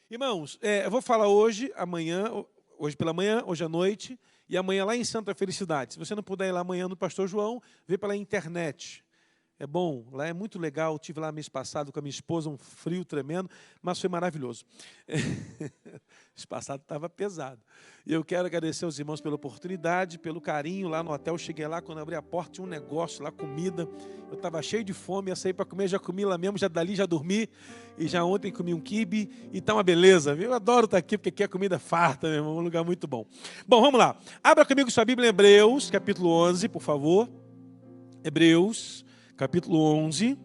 Irmãos, eu vou falar hoje, amanhã, hoje pela manhã, hoje à noite, e amanhã lá em Santa Felicidade. Se você não puder ir lá amanhã no Pastor João, vê pela internet. É bom, lá é muito legal. Estive lá mês passado com a minha esposa, um frio tremendo, mas foi maravilhoso. Mês passado estava pesado. E eu quero agradecer aos irmãos pela oportunidade, pelo carinho lá no hotel. Cheguei lá, quando abri a porta, tinha um negócio lá, comida. Eu estava cheio de fome, ia sair para comer, já comi lá mesmo, já dali já dormi. E já ontem comi um quibe e tá uma beleza, viu? Eu adoro estar aqui, porque aqui é comida farta, meu irmão, um lugar muito bom. Bom, vamos lá. Abra comigo sua Bíblia em Hebreus, capítulo 11, por favor. Hebreus, capítulo 11.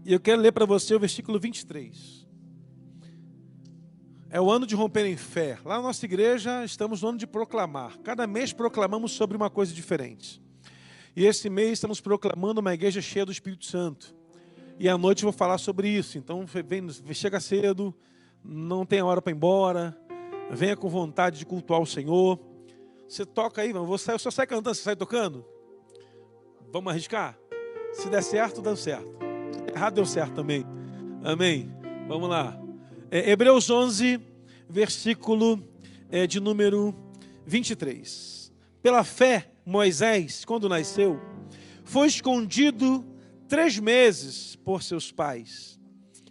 E eu quero ler para você o versículo 23. É o ano de romper em fé. Lá na nossa igreja estamos no ano de proclamar. Cada mês proclamamos sobre uma coisa diferente. E esse mês estamos proclamando uma igreja cheia do Espírito Santo. E à noite eu vou falar sobre isso. Então chega cedo, não tem hora para ir embora, venha com vontade de cultuar o Senhor. Você toca aí, você só sai cantando, você sai tocando? Vamos arriscar? Se der certo, deu certo. Errado, deu certo também. Amém? Vamos lá. Hebreus 11, versículo de número 23. Pela fé, Moisés, quando nasceu, foi escondido 3 meses por seus pais,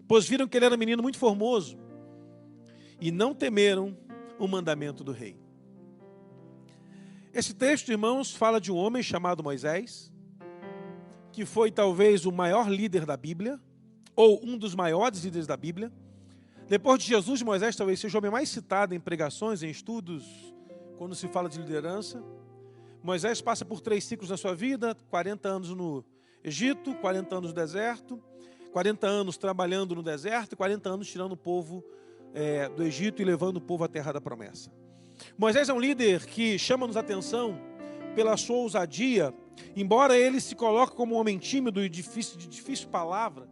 pois viram que ele era um menino muito formoso e não temeram o mandamento do rei. Esse texto, irmãos, fala de um homem chamado Moisés, que foi talvez o maior líder da Bíblia, ou um dos maiores líderes da Bíblia. Depois de Jesus, Moisés talvez seja o homem mais citado em pregações, em estudos, quando se fala de liderança. Moisés passa por 3 ciclos na sua vida, 40 anos no Egito, 40 anos no deserto, 40 anos trabalhando no deserto e 40 anos tirando o povo do Egito e levando o povo à terra da promessa. Moisés é um líder que chama-nos a atenção pela sua ousadia, embora ele se coloque como um homem tímido e de difícil palavra.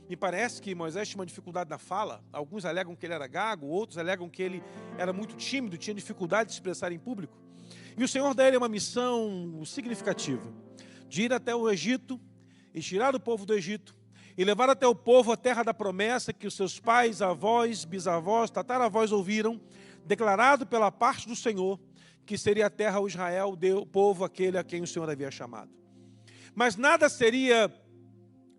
Me parece que Moisés tinha uma dificuldade na fala. Alguns alegam que ele era gago, outros alegam que ele era muito tímido, tinha dificuldade de se expressar em público. E o Senhor dá ele uma missão significativa, de ir até o Egito e tirar o povo do Egito e levar até o povo a terra da promessa que os seus pais, avós, bisavós, tataravós ouviram, declarado pela parte do Senhor, que seria a terra ao Israel, o povo aquele a quem o Senhor havia chamado. Mas nada seria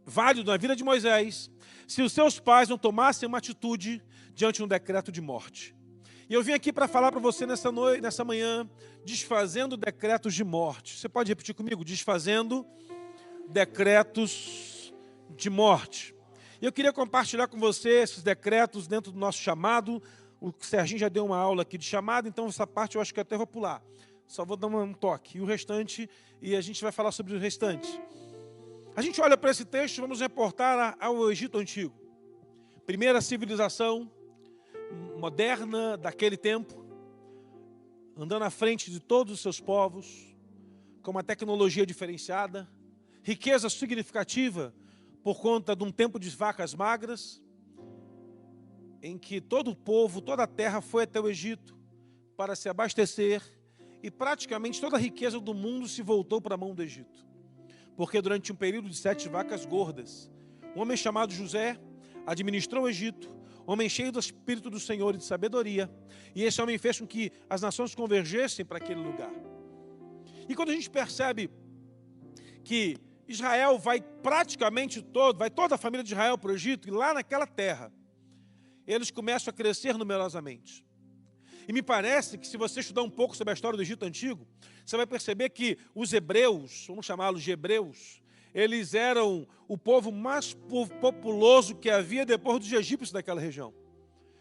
válido na vida de Moisés se os seus pais não tomassem uma atitude diante de um decreto de morte. E eu vim aqui para falar para você nessa manhã, desfazendo decretos de morte. Você pode repetir comigo? Desfazendo decretos de morte. E eu queria compartilhar com você esses decretos dentro do nosso chamado. O Serginho já deu uma aula aqui de chamado, então essa parte eu acho que até vou pular. Só vou dar um toque. E o restante, e a gente vai falar sobre o restante. A gente olha para esse texto, vamos reportar ao Egito Antigo. Primeira civilização moderna daquele tempo, andando à frente de todos os seus povos, com uma tecnologia diferenciada, riqueza significativa por conta de um tempo de vacas magras, em que todo o povo, toda a terra foi até o Egito para se abastecer e praticamente toda a riqueza do mundo se voltou para a mão do Egito. Porque durante um período de 7 vacas gordas, um homem chamado José administrou o Egito, homem cheio do Espírito do Senhor e de sabedoria, e esse homem fez com que as nações convergessem para aquele lugar. E quando a gente percebe que Israel vai toda a família de Israel para o Egito, e lá naquela terra, eles começam a crescer numerosamente. E me parece que se você estudar um pouco sobre a história do Egito Antigo, você vai perceber que os hebreus, vamos chamá-los de hebreus, eles eram o povo mais populoso que havia depois dos egípcios daquela região.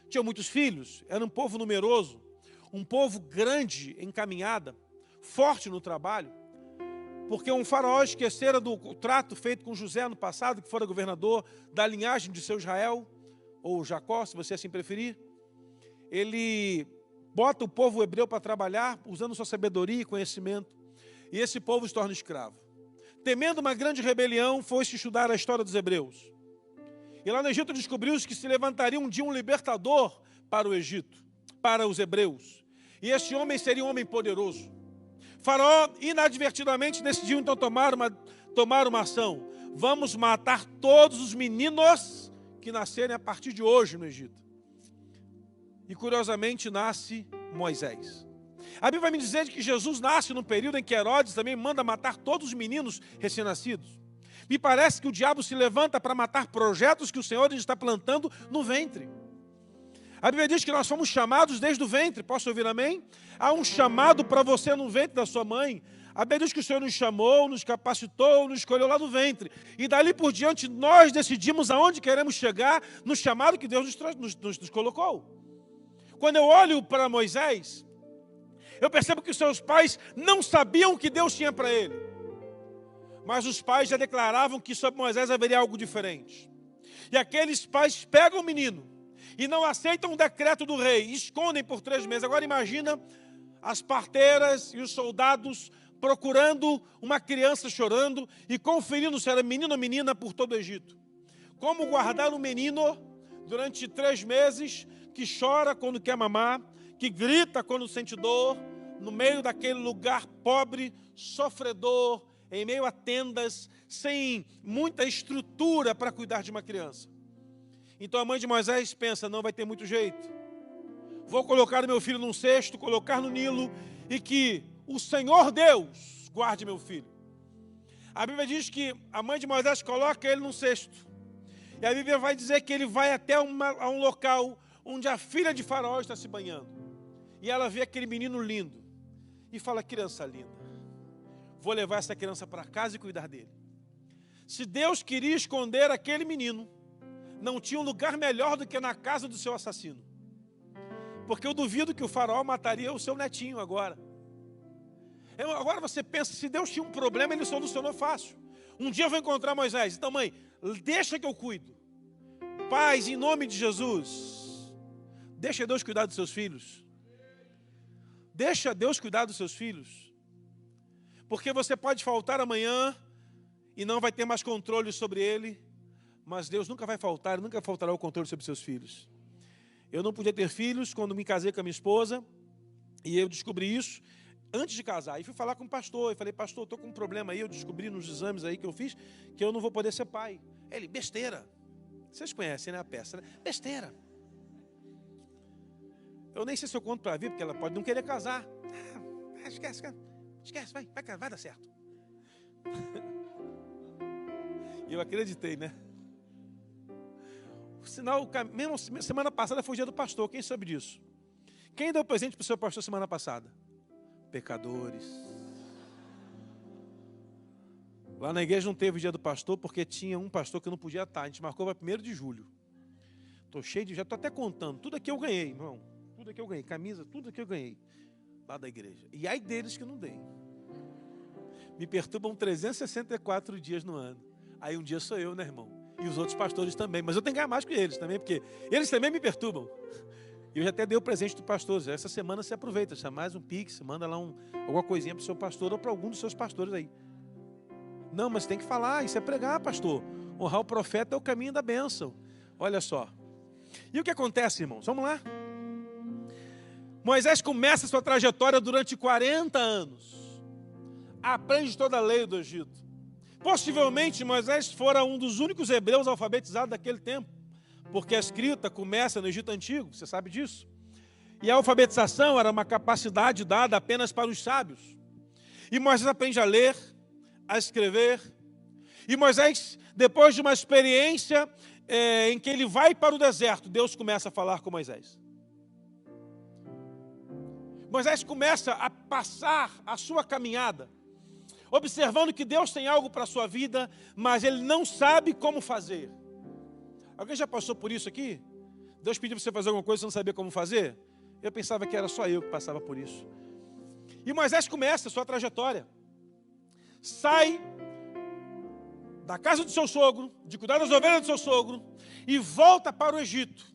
Tinham muitos filhos, era um povo numeroso, um povo grande em caminhada, forte no trabalho, porque um faraó esquecera do trato feito com José no passado, que fora governador da linhagem de seu Israel, ou Jacó, se você assim preferir. Ele bota o povo hebreu para trabalhar, usando sua sabedoria e conhecimento, e esse povo se torna escravo. Temendo uma grande rebelião, foi-se estudar a história dos hebreus. E lá no Egito descobriu-se que se levantaria um dia um libertador para o Egito, para os hebreus. E esse homem seria um homem poderoso. Faraó, inadvertidamente, decidiu então tomar uma ação. Vamos matar todos os meninos que nascerem a partir de hoje no Egito. E curiosamente nasce Moisés. A Bíblia vai me dizer que Jesus nasce num período em que Herodes também manda matar todos os meninos recém-nascidos. Me parece que o diabo se levanta para matar projetos que o Senhor está plantando no ventre. A Bíblia diz que nós fomos chamados desde o ventre. Posso ouvir amém? Há um chamado para você no ventre da sua mãe. A Bíblia diz que o Senhor nos chamou, nos capacitou, nos escolheu lá no ventre. E dali por diante nós decidimos aonde queremos chegar no chamado que Deus nos colocou. Quando eu olho para Moisés, eu percebo que os seus pais não sabiam o que Deus tinha para ele. Mas os pais já declaravam que sobre Moisés haveria algo diferente. E aqueles pais pegam o menino e não aceitam o decreto do rei, escondem por 3 meses. Agora imagina as parteiras e os soldados procurando uma criança chorando e conferindo se era menino ou menina por todo o Egito. Como guardar um menino durante 3 meses que chora quando quer mamar, que grita quando sente dor, no meio daquele lugar pobre, sofredor, em meio a tendas, sem muita estrutura para cuidar de uma criança. Então a mãe de Moisés pensa, não vai ter muito jeito. Vou colocar o meu filho num cesto, colocar no Nilo, e que o Senhor Deus guarde meu filho. A Bíblia diz que a mãe de Moisés coloca ele num cesto. E a Bíblia vai dizer que ele vai até a um local onde a filha de Faraó está se banhando. E ela vê aquele menino lindo. E fala, criança linda, vou levar essa criança para casa e cuidar dele. Se Deus queria esconder aquele menino, não tinha um lugar melhor do que na casa do seu assassino. Porque eu duvido que o Faraó mataria o seu netinho agora. Agora você pensa, se Deus tinha um problema, ele solucionou fácil. Um dia eu vou encontrar Moisés. Então, mãe, deixa que eu cuido. Pais, em nome de Jesus, deixa Deus cuidar dos seus filhos. Deixa Deus cuidar dos seus filhos. Porque você pode faltar amanhã e não vai ter mais controle sobre ele. Mas Deus nunca vai faltar, nunca faltará o controle sobre seus filhos. Eu não podia ter filhos quando me casei com a minha esposa. E eu descobri isso antes de casar. E fui falar com o pastor. E falei, pastor, estou com um problema aí. Eu descobri nos exames aí que eu fiz que eu não vou poder ser pai. Ele, besteira. Vocês conhecem, né, a peça, né? Besteira. Eu nem sei se eu conto para vir, porque ela pode não querer casar. Esquece, vai dar certo. E eu acreditei, né? Sinal, mesmo semana passada foi o dia do pastor, quem sabe disso? Quem deu presente para o seu pastor semana passada? Pecadores. Lá na igreja não teve o dia do pastor, porque tinha um pastor que não podia estar. A gente marcou para 1º de julho. Estou cheio de... Já estou até contando. Tudo aqui eu ganhei, irmão. Tudo aqui eu ganhei. Camisa, tudo aqui eu ganhei. Lá da igreja. E ai deles que não dei. Me perturbam 364 dias no ano. Aí um dia sou eu, né, irmão? E os outros pastores também. Mas eu tenho que ganhar mais que eles também, porque eles também me perturbam. Eu já até dei o presente do pastor. Essa semana você aproveita, chama mais um pix, manda lá alguma coisinha para o seu pastor ou para algum dos seus pastores aí. Não, mas tem que falar, isso é pregar, pastor. Honrar o profeta é o caminho da bênção. Olha só. E o que acontece, irmãos? Vamos lá. Moisés começa sua trajetória durante 40 anos. Aprende toda a lei do Egito. Possivelmente Moisés fora um dos únicos hebreus alfabetizados daquele tempo, porque a escrita começa no Egito Antigo, você sabe disso. E a alfabetização era uma capacidade dada apenas para os sábios. E Moisés aprende a ler, a escrever. E Moisés, depois de uma experiência em que ele vai para o deserto, Deus começa a falar com Moisés. Moisés começa a passar a sua caminhada, observando que Deus tem algo para a sua vida, mas ele não sabe como fazer. Alguém já passou por isso aqui? Deus pediu para você fazer alguma coisa e você não sabia como fazer? Eu pensava que era só eu que passava por isso. E Moisés começa a sua trajetória. Sai da casa do seu sogro, de cuidar das ovelhas do seu sogro, e volta para o Egito,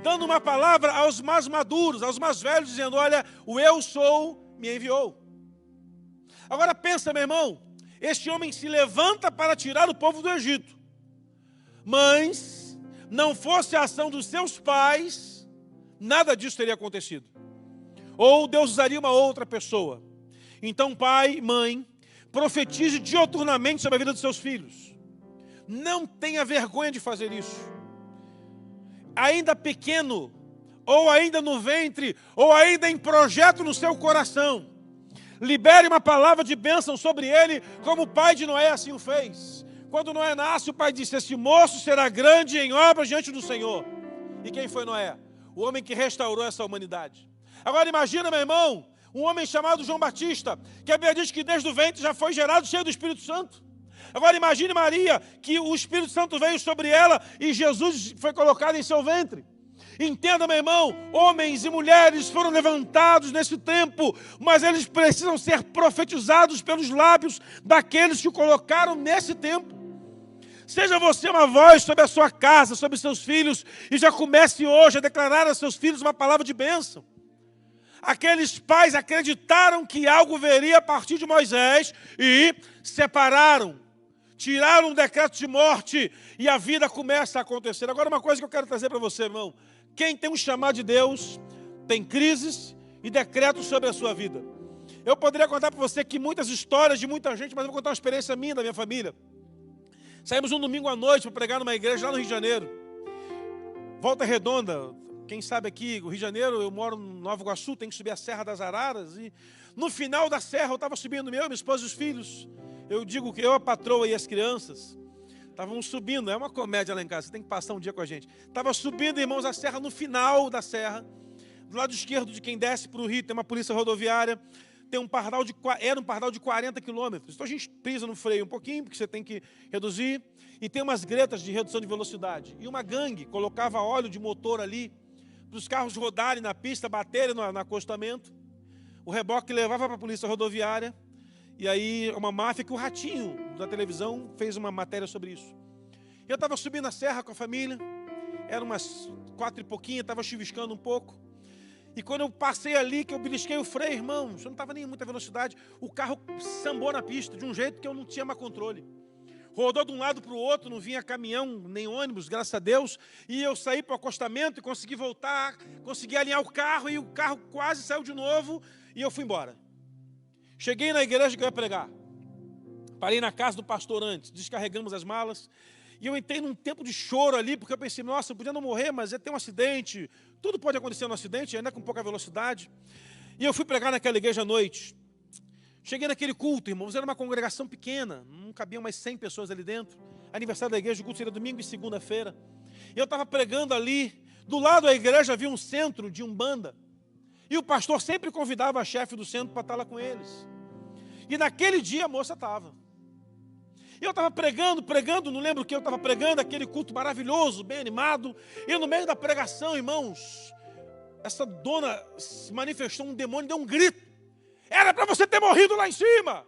dando uma palavra aos mais maduros, aos mais velhos, dizendo, olha, o eu sou me enviou. Agora pensa, meu irmão, este homem se levanta para tirar o povo do Egito. Mas, não fosse a ação dos seus pais, nada disso teria acontecido. Ou Deus usaria uma outra pessoa. Então, pai, mãe, profetize dioturnamente sobre a vida dos seus filhos. Não tenha vergonha de fazer isso. Ainda pequeno, ou ainda no ventre, ou ainda em projeto no seu coração, libere uma palavra de bênção sobre ele, como o pai de Noé assim o fez. Quando Noé nasce, o pai disse: esse moço será grande em obras diante do Senhor. E quem foi Noé? O homem que restaurou essa humanidade. Agora imagina, meu irmão, um homem chamado João Batista, que a Bíblia diz que desde o ventre já foi gerado cheio do Espírito Santo. Agora imagine Maria, que o Espírito Santo veio sobre ela e Jesus foi colocado em seu ventre. Entenda, meu irmão, homens e mulheres foram levantados nesse tempo, mas eles precisam ser profetizados pelos lábios daqueles que o colocaram nesse tempo. Seja você uma voz sobre a sua casa, sobre seus filhos, e já comece hoje a declarar a seus filhos uma palavra de bênção. Aqueles pais acreditaram que algo viria a partir de Moisés e separaram, tiraram um decreto de morte e a vida começa a acontecer. Agora uma coisa que eu quero trazer para você, irmão. Quem tem um chamado de Deus tem crises e decretos sobre a sua vida. Eu poderia contar para você que muitas histórias de muita gente, mas eu vou contar uma experiência minha, da minha família. Saímos um domingo à noite para pregar numa igreja lá no Rio de Janeiro. Volta Redonda. Quem sabe aqui, o Rio de Janeiro, eu moro no Nova Iguaçu, tenho que subir a Serra das Araras. E no final da serra eu estava subindo, minha esposa e os filhos. Eu digo que eu, a patroa e as crianças, estávamos subindo, é uma comédia lá em casa, você tem que passar um dia com a gente. Estava subindo, irmãos, a serra, no final da serra, do lado esquerdo de quem desce para o Rio, tem uma polícia rodoviária, tem era um pardal de 40 quilômetros. Então a gente pisa no freio um pouquinho, porque você tem que reduzir, e tem umas gretas de redução de velocidade. E uma gangue colocava óleo de motor ali, para os carros rodarem na pista, baterem no acostamento. O reboque levava para a polícia rodoviária. E aí uma máfia que o Ratinho da televisão fez uma matéria sobre isso. Eu estava subindo a serra com a família. Era umas 4 e pouquinho, estava chuviscando um pouco. E quando eu passei ali, que eu belisquei o freio, irmão, eu não estava nem em muita velocidade. O carro sambou na pista, de um jeito que eu não tinha mais controle. Rodou de um lado para o outro, não vinha caminhão, nem ônibus, graças a Deus. E eu saí para o acostamento e consegui voltar, consegui alinhar o carro, e o carro quase saiu de novo, e eu fui embora. Cheguei na igreja que eu ia pregar. Parei na casa do pastor antes, descarregamos as malas. E eu entrei num tempo de choro ali, porque eu pensei, nossa, eu podia não morrer, mas ia ter um acidente. Tudo pode acontecer no acidente, ainda com pouca velocidade. E eu fui pregar naquela igreja à noite. Cheguei naquele culto, irmãos, era uma congregação pequena, não cabiam mais 100 pessoas ali dentro. Aniversário da igreja, o culto seria domingo e segunda-feira. E eu estava pregando ali, do lado da igreja havia um centro de umbanda. E o pastor sempre convidava a chefe do centro para estar lá com eles. E naquele dia a moça estava. E eu estava pregando, não lembro o que eu estava pregando, aquele culto maravilhoso, bem animado. E no meio da pregação, irmãos, essa dona se manifestou, um demônio deu um grito. Era para você ter morrido lá em cima.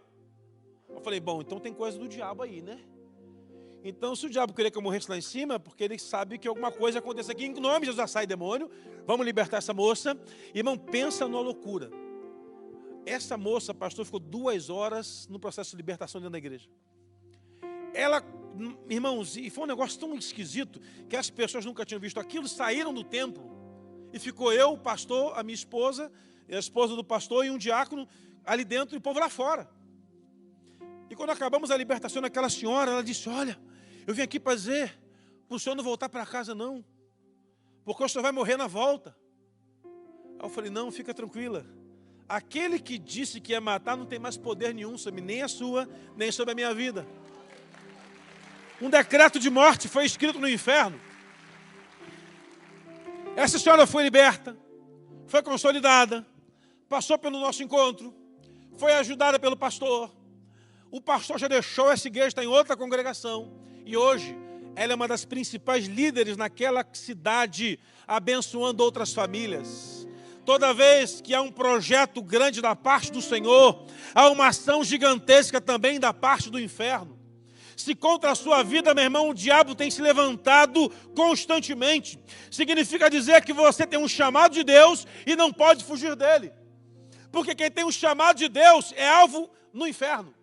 Eu falei, bom, então tem coisa do diabo aí, né? Então, se o diabo queria que eu morresse lá em cima, porque ele sabe que alguma coisa acontece aqui, em nome de Jesus, já sai demônio, vamos libertar essa moça. Irmão, pensa numa loucura. Essa moça, pastor, ficou 2 horas no processo de libertação dentro da igreja. Ela, irmãos, e foi um negócio tão esquisito, que as pessoas nunca tinham visto aquilo, saíram do templo, e ficou eu, o pastor, a minha esposa, a esposa do pastor e um diácono ali dentro e o povo lá fora. E quando acabamos a libertação daquela senhora, ela disse, olha, eu vim aqui para dizer, para o senhor não voltar para casa não, porque o senhor vai morrer na volta. Aí eu falei, não, fica tranquila. Aquele que disse que ia matar não tem mais poder nenhum sobre nem a sua, nem sobre a minha vida. Um decreto de morte foi escrito no inferno. Essa senhora foi liberta, foi consolidada, passou pelo nosso encontro, foi ajudada pelo pastor. O pastor já deixou essa igreja, está em outra congregação. E hoje, ela é uma das principais líderes naquela cidade, abençoando outras famílias. Toda vez que há um projeto grande da parte do Senhor, há uma ação gigantesca também da parte do inferno. Se contra a sua vida, meu irmão, o diabo tem se levantado constantemente. Significa dizer que você tem um chamado de Deus e não pode fugir dele. Porque quem tem um chamado de Deus é alvo no inferno.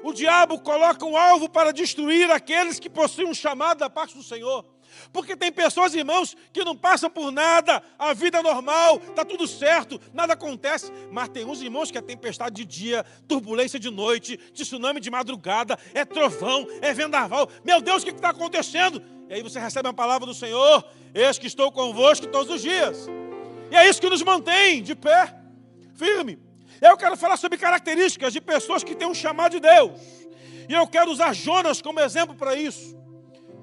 O diabo coloca um alvo para destruir aqueles que possuem um chamado da parte do Senhor. Porque tem pessoas, irmãos, que não passam por nada, a vida é normal, está tudo certo, nada acontece. Mas tem uns irmãos que é tempestade de dia, turbulência de noite, tsunami de madrugada, é trovão, é vendaval. Meu Deus, o que está acontecendo? E aí você recebe a palavra do Senhor, eis que estou convosco todos os dias. E é isso que nos mantém de pé, firme. Eu quero falar sobre características de pessoas que têm um chamado de Deus. E eu quero usar Jonas como exemplo para isso.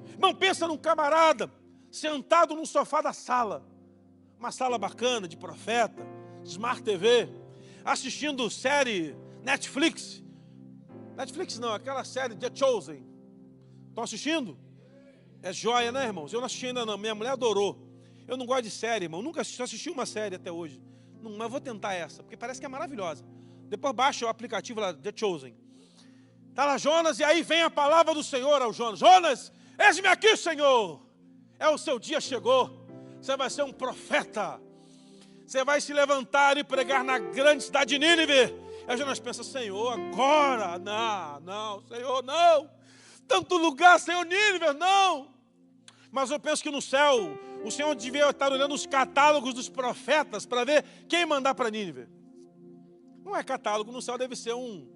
Irmão, pensa num camarada sentado num sofá da sala. Uma sala bacana, de profeta, Smart TV, assistindo série Netflix. Netflix não, aquela série The Chosen. Estão assistindo? É joia, né, irmãos? Eu não assisti ainda não, minha mulher adorou. Eu não gosto de série, irmão, nunca assisti uma série até hoje. Não, mas vou tentar essa, porque parece que é maravilhosa. Depois baixa o aplicativo lá, The Chosen. Está lá Jonas, e aí vem a palavra do Senhor ao Jonas. Jonas, eis-me aqui, Senhor. É o seu dia chegou. Você vai ser um profeta. Você vai se levantar e pregar na grande cidade de Nínive. Aí Jonas pensa, Senhor, agora? Não, Senhor, não. Tanto lugar, Senhor, Nínive, não. Mas eu penso que no céu, o Senhor devia estar olhando os catálogos dos profetas para ver quem mandar para Nínive. Não é catálogo, no céu deve ser um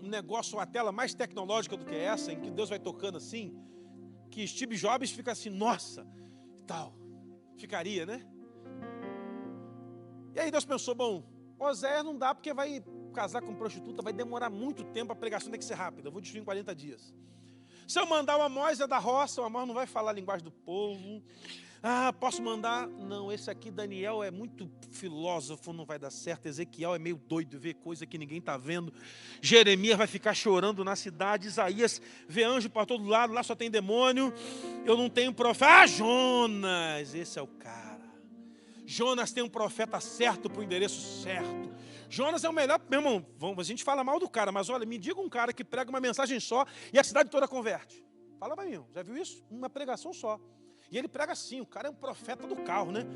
negócio, uma tela mais tecnológica do que essa, em que Deus vai tocando assim, que Steve Jobs fica assim, nossa, tal. Ficaria, né? E aí Deus pensou, bom, Oséias não dá porque vai casar com prostituta, vai demorar muito tempo, a pregação tem que ser rápida, eu vou destruir em 40 dias. Se eu mandar o Amós é da roça, o Amós não vai falar a linguagem do povo. Ah, posso mandar? Não, esse aqui, Daniel, é muito filósofo, não vai dar certo. Ezequiel é meio doido, vê coisa que ninguém está vendo. Jeremias vai ficar chorando na cidade. Isaías vê anjo para todo lado, lá só tem demônio. Eu não tenho profeta. Ah, Jonas, esse é o cara. Jonas tem um profeta certo para o endereço certo. Jonas é o melhor, meu irmão, a gente fala mal do cara, mas olha, me diga um cara que prega uma mensagem só e a cidade toda converte. Fala para mim, já viu isso? Uma pregação só. E ele prega assim, o cara é um profeta do carro, né?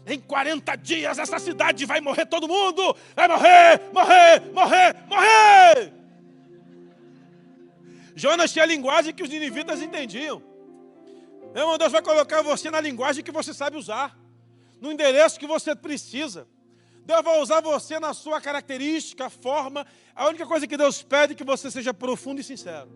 Em 40 dias essa cidade vai morrer todo mundo! Vai morrer, morrer, morrer, morrer! Jonas tinha a linguagem que os ninivitas entendiam. Meu irmão, Deus vai colocar você na linguagem que você sabe usar, no endereço que você precisa. Deus vai usar você na sua característica, forma. A única coisa que Deus pede é que você seja profundo e sincero.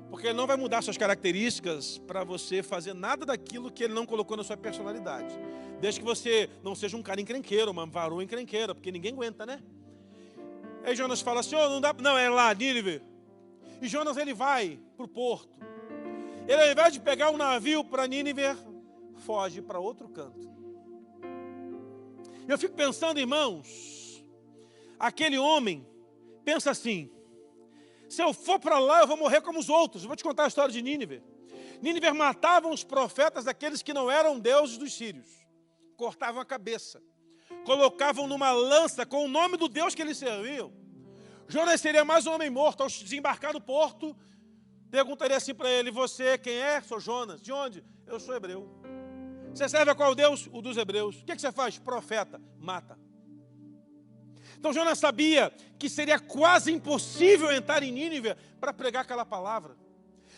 Porque Ele não vai mudar suas características para você fazer nada daquilo que Ele não colocou na sua personalidade. Desde que você não seja um cara encrenqueiro, uma varoa encrenqueira, porque ninguém aguenta, né? Aí Jonas fala assim, não dá, não, é lá, Nínive. E Jonas, ele vai para o porto. Ele, ao invés de pegar um navio para Nínive, foge para outro canto. Eu fico pensando, irmãos, aquele homem pensa assim, se eu for para lá, eu vou morrer como os outros. Eu vou te contar a história de Nínive. Nínive matavam os profetas daqueles que não eram deuses dos sírios. Cortavam a cabeça. Colocavam numa lança com o nome do Deus que eles serviam. Jonas seria mais um homem morto. Ao desembarcar no porto, perguntaria assim para ele, você quem é? Sou Jonas. De onde? Eu sou hebreu. Você serve a qual Deus? O dos hebreus. O que você faz? Profeta. Mata. Então Jonas sabia que seria quase impossível entrar em Nínive para pregar aquela palavra.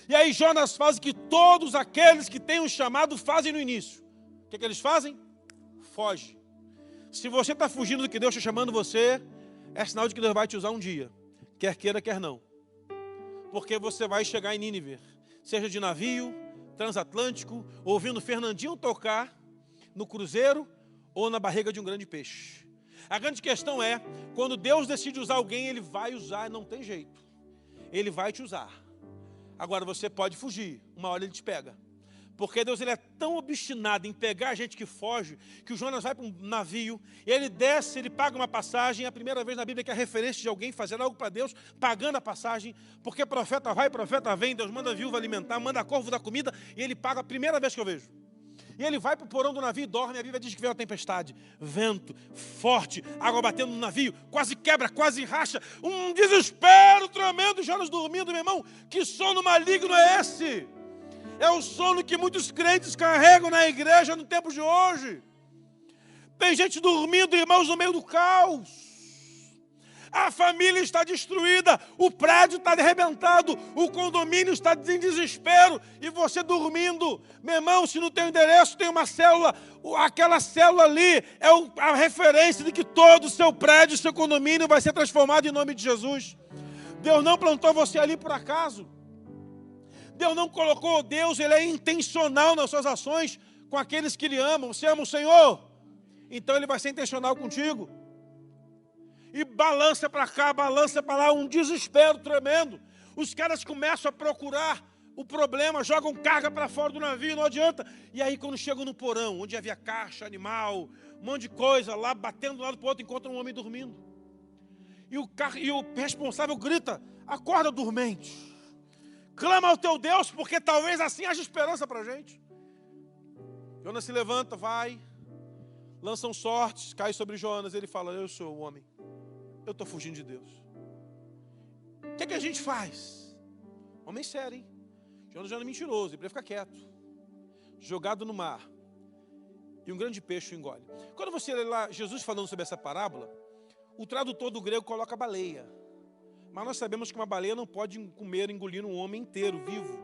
E aí Jonas faz o que todos aqueles que têm um chamado fazem no início. O que eles fazem? Foge. Se você está fugindo do que Deus está chamando você, é sinal de que Deus vai te usar um dia. Quer queira, quer não. Porque você vai chegar em Nínive. Seja de navio, transatlântico, ouvindo Fernandinho tocar no cruzeiro ou na barriga de um grande peixe. A grande questão é, quando Deus decide usar alguém, Ele vai usar, não tem jeito. Ele vai te usar. Agora você pode fugir, uma hora Ele te pega. Porque Deus ele é tão obstinado em pegar a gente que foge, que o Jonas vai para um navio, e ele desce, ele paga uma passagem, é a primeira vez na Bíblia que é a referência de alguém fazendo algo para Deus, pagando a passagem, porque profeta vai, profeta vem, Deus manda a viúva alimentar, manda corvo dar comida, e ele paga a primeira vez que eu vejo. E ele vai para o porão do navio e dorme, a Bíblia diz que veio a tempestade, vento forte, água batendo no navio, quase quebra, quase racha, um desespero tremendo, Jonas dormindo, meu irmão, que sono maligno é esse? É o sono que muitos crentes carregam na igreja no tempo de hoje. Tem gente dormindo, irmãos, no meio do caos. A família está destruída, o prédio está arrebentado, o condomínio está em desespero, e você dormindo. Meu irmão, se no teu endereço tem uma célula, aquela célula ali é a referência de que todo o seu prédio, o seu condomínio vai ser transformado em nome de Jesus. Deus não plantou você ali por acaso. Deus não colocou, Deus ele é intencional nas suas ações com aqueles que Ele amam. Você ama o Senhor? então ele vai ser intencional contigo. E balança para cá, balança para lá, um desespero tremendo. Os caras começam a procurar o problema, jogam carga para fora do navio, não adianta. E aí quando chegam no porão, onde havia caixa, animal, um monte de coisa, lá batendo de um lado para o outro, encontram um homem dormindo. E o responsável grita: acorda, dormente. Clama ao teu Deus, porque talvez assim haja esperança para a gente. Jonas se levanta, vai, lançam sortes, cai sobre Jonas. Ele fala: eu sou o homem, eu estou fugindo de Deus. O que é que a gente faz? Homem sério, hein? Jonas já não é mentiroso, ele prefere ficar quieto. Jogado no mar. E um grande peixe o engole. Quando você lê lá Jesus falando sobre essa parábola, o tradutor do grego coloca baleia. Mas nós sabemos que uma baleia não pode comer, engolir um homem inteiro, vivo.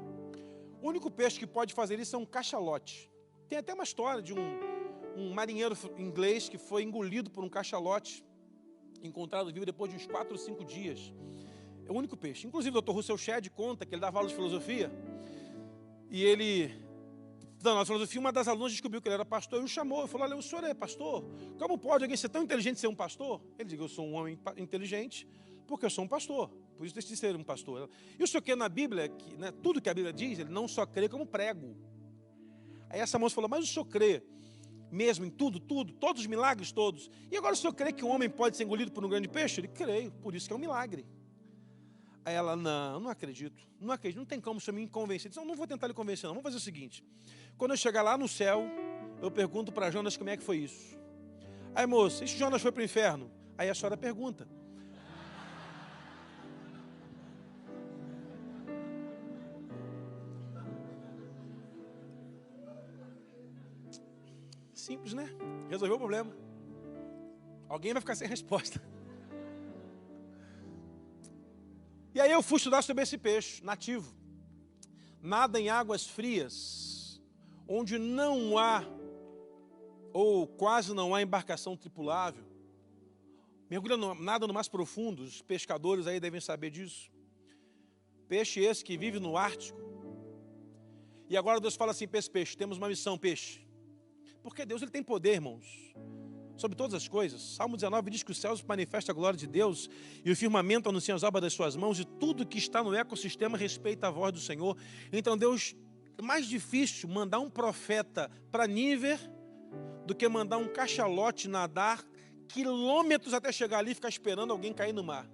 O único peixe que pode fazer isso é um cachalote. Tem até uma história de um marinheiro inglês que foi engolido por um cachalote, encontrado vivo depois de uns 4 ou 5 dias. É o único peixe. Inclusive o Dr. Russell Shedd conta que ele dava aula de filosofia. E ele, dando aula de filosofia, uma das alunas descobriu que ele era pastor e o chamou. Falou: olha, o senhor é pastor? Como pode alguém ser tão inteligente ser um pastor? Ele disse: eu sou um homem inteligente porque eu sou um pastor. Por isso decidi ser um pastor. E o senhor crê na Bíblia, que, né, tudo que a Bíblia diz, ele não só crê como prego. Aí essa moça falou: mas o senhor crê mesmo em tudo, todos os milagres todos? E agora o senhor crê que um homem pode ser engolido por um grande peixe? Ele: creio, por isso que é um milagre. Aí ela: não acredito, não tem como o senhor me convencer. Ele disse: não vou tentar lhe convencer não, vamos fazer o seguinte: quando eu chegar lá no céu, eu pergunto para Jonas como é que foi isso. Aí moça, e se Jonas foi para o inferno? Aí a senhora pergunta. Simples, né? Resolveu o problema. Alguém vai ficar sem resposta. E aí eu fui estudar sobre esse peixe nativo. Nada em águas frias, onde não há, ou quase não há embarcação tripulável. Mergulha nada no mais profundo, os pescadores aí devem saber disso. Peixe esse que vive no Ártico. E agora Deus fala assim para esse peixe: temos uma missão, peixe. Porque Deus, ele tem poder, irmãos, sobre todas as coisas. Salmo 19 diz que os céus manifestam a glória de Deus e o firmamento anuncia as obras das suas mãos, e tudo que está no ecossistema respeita a voz do Senhor. Então Deus, é mais difícil mandar um profeta para Nínive do que mandar um cachalote nadar quilômetros até chegar ali e ficar esperando alguém cair no mar.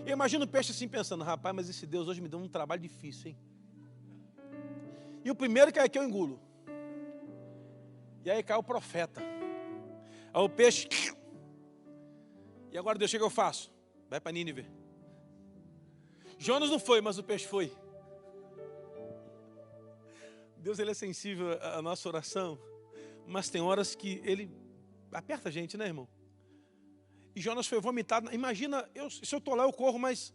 Eu imagino o peixe assim pensando: rapaz, mas esse Deus hoje me deu um trabalho difícil, hein? E o primeiro que é que eu engulo. E aí cai o profeta. Aí o peixe. E agora Deus chega, eu faço. Vai para Nínive. Jonas não foi, mas o peixe foi. Deus, ele é sensível à nossa oração, mas tem horas que ele aperta a gente, né, irmão? E Jonas foi vomitado. Imagina, se eu estou lá, eu corro, mas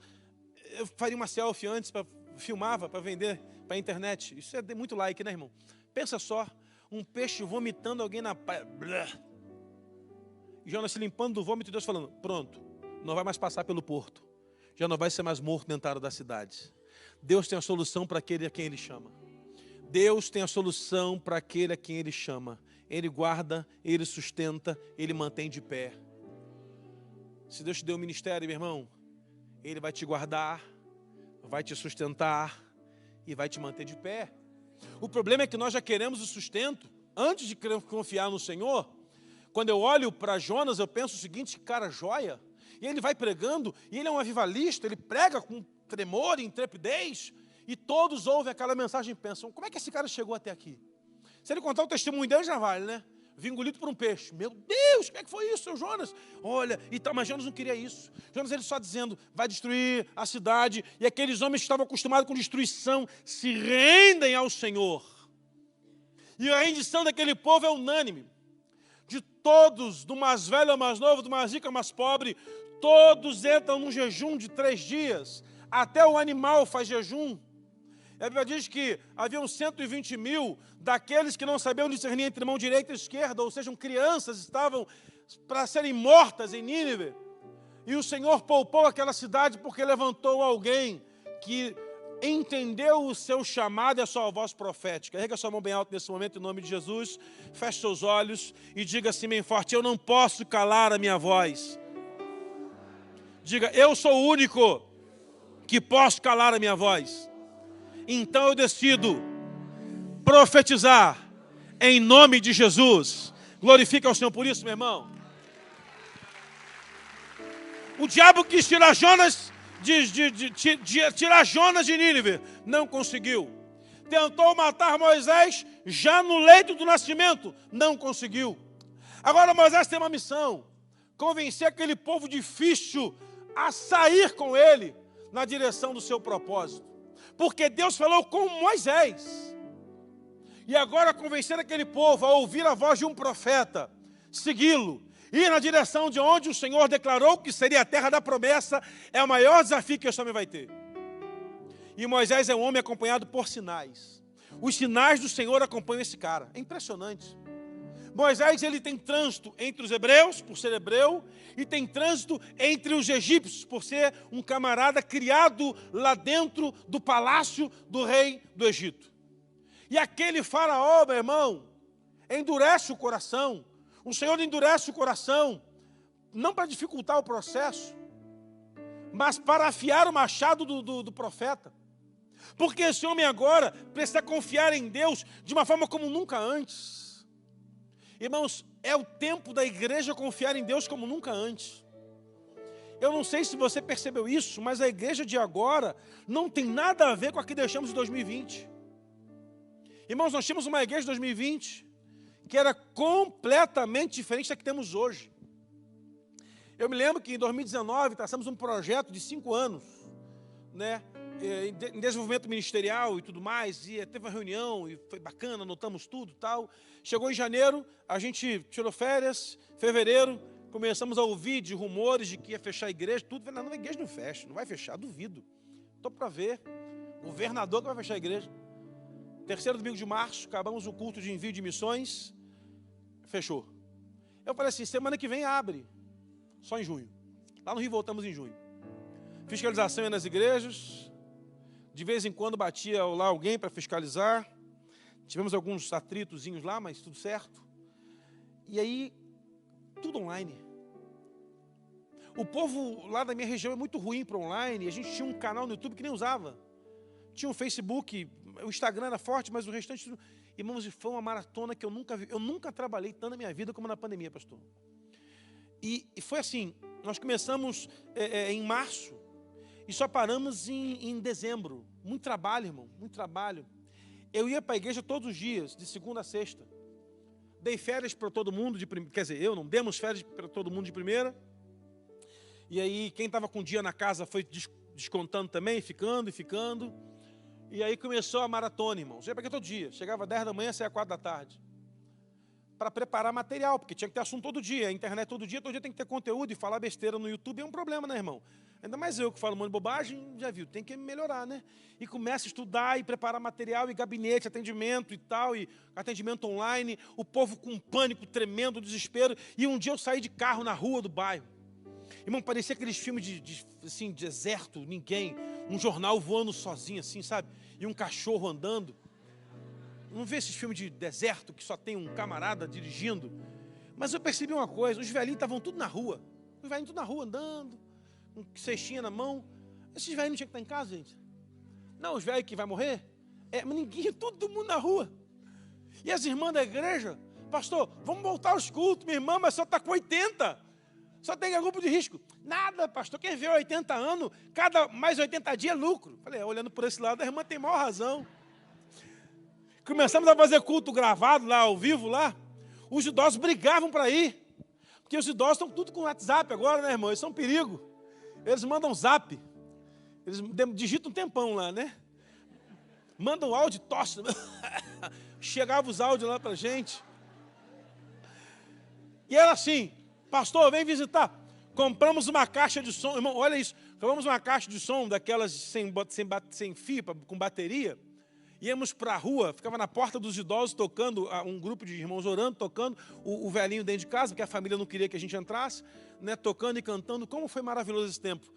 eu faria uma selfie antes, filmava para vender para a internet. Isso é muito like, né, irmão? Pensa só. Um peixe vomitando alguém na praia. E Jonas se limpando do vômito e Deus falando: pronto, não vai mais passar pelo porto. Já não vai ser mais morto dentro da cidade. Deus tem a solução para aquele a quem Ele chama. Deus tem a solução para aquele a quem Ele chama. Ele guarda, Ele sustenta, Ele mantém de pé. Se Deus te deu um ministério, meu irmão, Ele vai te guardar, vai te sustentar e vai te manter de pé. O problema é que nós já queremos o sustento antes de confiar no Senhor. Quando eu olho para Jonas, eu penso o seguinte: cara, joia. E ele vai pregando, e ele é um avivalista, ele prega com tremor e intrepidez, e todos ouvem aquela mensagem e pensam: como é que esse cara chegou até aqui? Se ele contar o testemunho dele, já vale, né? Vi engolido por um peixe. Meu Deus, como é que foi isso, seu Jonas? Olha, e tal, mas Jonas não queria isso. Jonas, ele só dizendo: vai destruir a cidade. E aqueles homens que estavam acostumados com destruição se rendem ao Senhor. E a rendição daquele povo é unânime. De todos, do mais velho ao mais novo, do mais rico ao mais pobre, todos entram num jejum de 3 dias. Até o animal faz jejum. A Bíblia diz que haviam 120 mil daqueles que não sabiam discernir entre mão direita e esquerda, ou seja, crianças, estavam para serem mortas em Nínive. E o Senhor poupou aquela cidade porque levantou alguém que entendeu o seu chamado e a sua voz profética. Erga sua mão bem alto nesse momento, em nome de Jesus. Feche seus olhos e diga assim bem forte: eu não posso calar a minha voz. Diga: eu sou o único que posso calar a minha voz. Então eu decido profetizar em nome de Jesus. Glorifica ao Senhor por isso, meu irmão. O diabo quis tirar Jonas tirar Jonas de Nínive, não conseguiu. Tentou matar Moisés já no leito do nascimento, não conseguiu. Agora Moisés tem uma missão: convencer aquele povo difícil a sair com ele na direção do seu propósito. Porque Deus falou com Moisés. E agora convencer aquele povo a ouvir a voz de um profeta, segui-lo, ir na direção de onde o Senhor declarou que seria a terra da promessa, é o maior desafio que esse homem vai ter. E Moisés é um homem acompanhado por sinais. Os sinais do Senhor acompanham esse cara. É impressionante. Moisés, ele tem trânsito entre os hebreus, por ser hebreu, e tem trânsito entre os egípcios, por ser um camarada criado lá dentro do palácio do rei do Egito. E aquele faraó, meu irmão, endurece o coração. O Senhor endurece o coração, não para dificultar o processo, mas para afiar o machado do profeta. Porque esse homem agora precisa confiar em Deus de uma forma como nunca antes. Irmãos, é o tempo da igreja confiar em Deus como nunca antes. Eu não sei se você percebeu isso, mas a igreja de agora não tem nada a ver com a que deixamos em 2020. Irmãos, nós tínhamos uma igreja em 2020 que era completamente diferente da que temos hoje. Eu me lembro que em 2019 traçamos um projeto de 5 anos, né, em desenvolvimento ministerial e tudo mais, e teve uma reunião, e foi bacana, anotamos tudo e tal. Chegou em janeiro, a gente tirou férias, fevereiro, começamos a ouvir de rumores de que ia fechar a igreja, tudo. Não, a igreja não fecha, não vai fechar, duvido. Estou para ver, governador que vai fechar a igreja. Terceiro domingo de março, acabamos o culto de envio de missões, fechou. Eu falei assim, semana que vem abre, só em junho. Lá no Rio voltamos em junho. Fiscalização ia nas igrejas, de vez em quando batia lá alguém para fiscalizar. Tivemos alguns atritozinhos lá, mas tudo certo. E aí, tudo online. O povo lá da minha região é muito ruim para online, a gente tinha um canal no YouTube que nem usava. Tinha um Facebook, o Instagram era forte, mas o restante... Irmãos, foi uma maratona que eu nunca vi. Eu nunca trabalhei tanto na minha vida como na pandemia, pastor. E foi assim, nós começamos em março e só paramos em dezembro. Muito trabalho, irmão, muito trabalho. Eu ia para a igreja todos os dias, de segunda a sexta. Dei férias para todo mundo, quer dizer, eu não demos férias para todo mundo de primeira. E aí, quem estava com dia na casa foi descontando também, ficando. E aí começou a maratona, irmãos. Eu ia para aqui todo dia. Chegava 10 da manhã, saía 4 da tarde. Para preparar material, porque tinha que ter assunto todo dia. A internet todo dia tem que ter conteúdo. E falar besteira no YouTube é um problema, né, irmão? Ainda mais eu que falo um monte de bobagem, já viu, tem que melhorar, né? E começa a estudar e preparar material e gabinete, atendimento e tal, e atendimento online. O povo com pânico, tremendo, desespero. E um dia eu saí de carro na rua do bairro. Irmão, parecia aqueles filmes de deserto, ninguém, um jornal voando sozinho assim, sabe? E um cachorro andando. Não vê esses filmes de deserto que só tem um camarada dirigindo? Mas eu percebi uma coisa, os velhinhos estavam tudo na rua. Os velhinhos tudo na rua, andando, com cestinha na mão. Esses velhinhos não tinham que estar em casa, gente? Não, os velhos que vai morrer? Mas ninguém, todo mundo na rua. E as irmãs da igreja, pastor, vamos voltar aos cultos, minha irmã, mas só está com 80. Só tem grupo de risco. Nada, pastor, quem vê 80 anos, cada mais 80 dias é lucro. Falei, olhando por esse lado, a irmã tem maior razão. Começamos a fazer culto gravado lá, ao vivo lá. Os idosos brigavam para ir. Porque os idosos estão tudo com WhatsApp agora, né, irmão? Eles são um perigo. Eles mandam zap. Eles digitam um tempão lá, né? Mandam áudio, tosse. Chegava os áudios lá para a gente. E era assim, pastor, vem visitar. Compramos uma caixa de som. Irmão, olha isso. Compramos uma caixa de som daquelas sem fio, com bateria. Íamos para a rua, ficava na porta dos idosos tocando, um grupo de irmãos orando, tocando, o velhinho dentro de casa, porque a família não queria que a gente entrasse, né, tocando e cantando. Como foi maravilhoso esse tempo.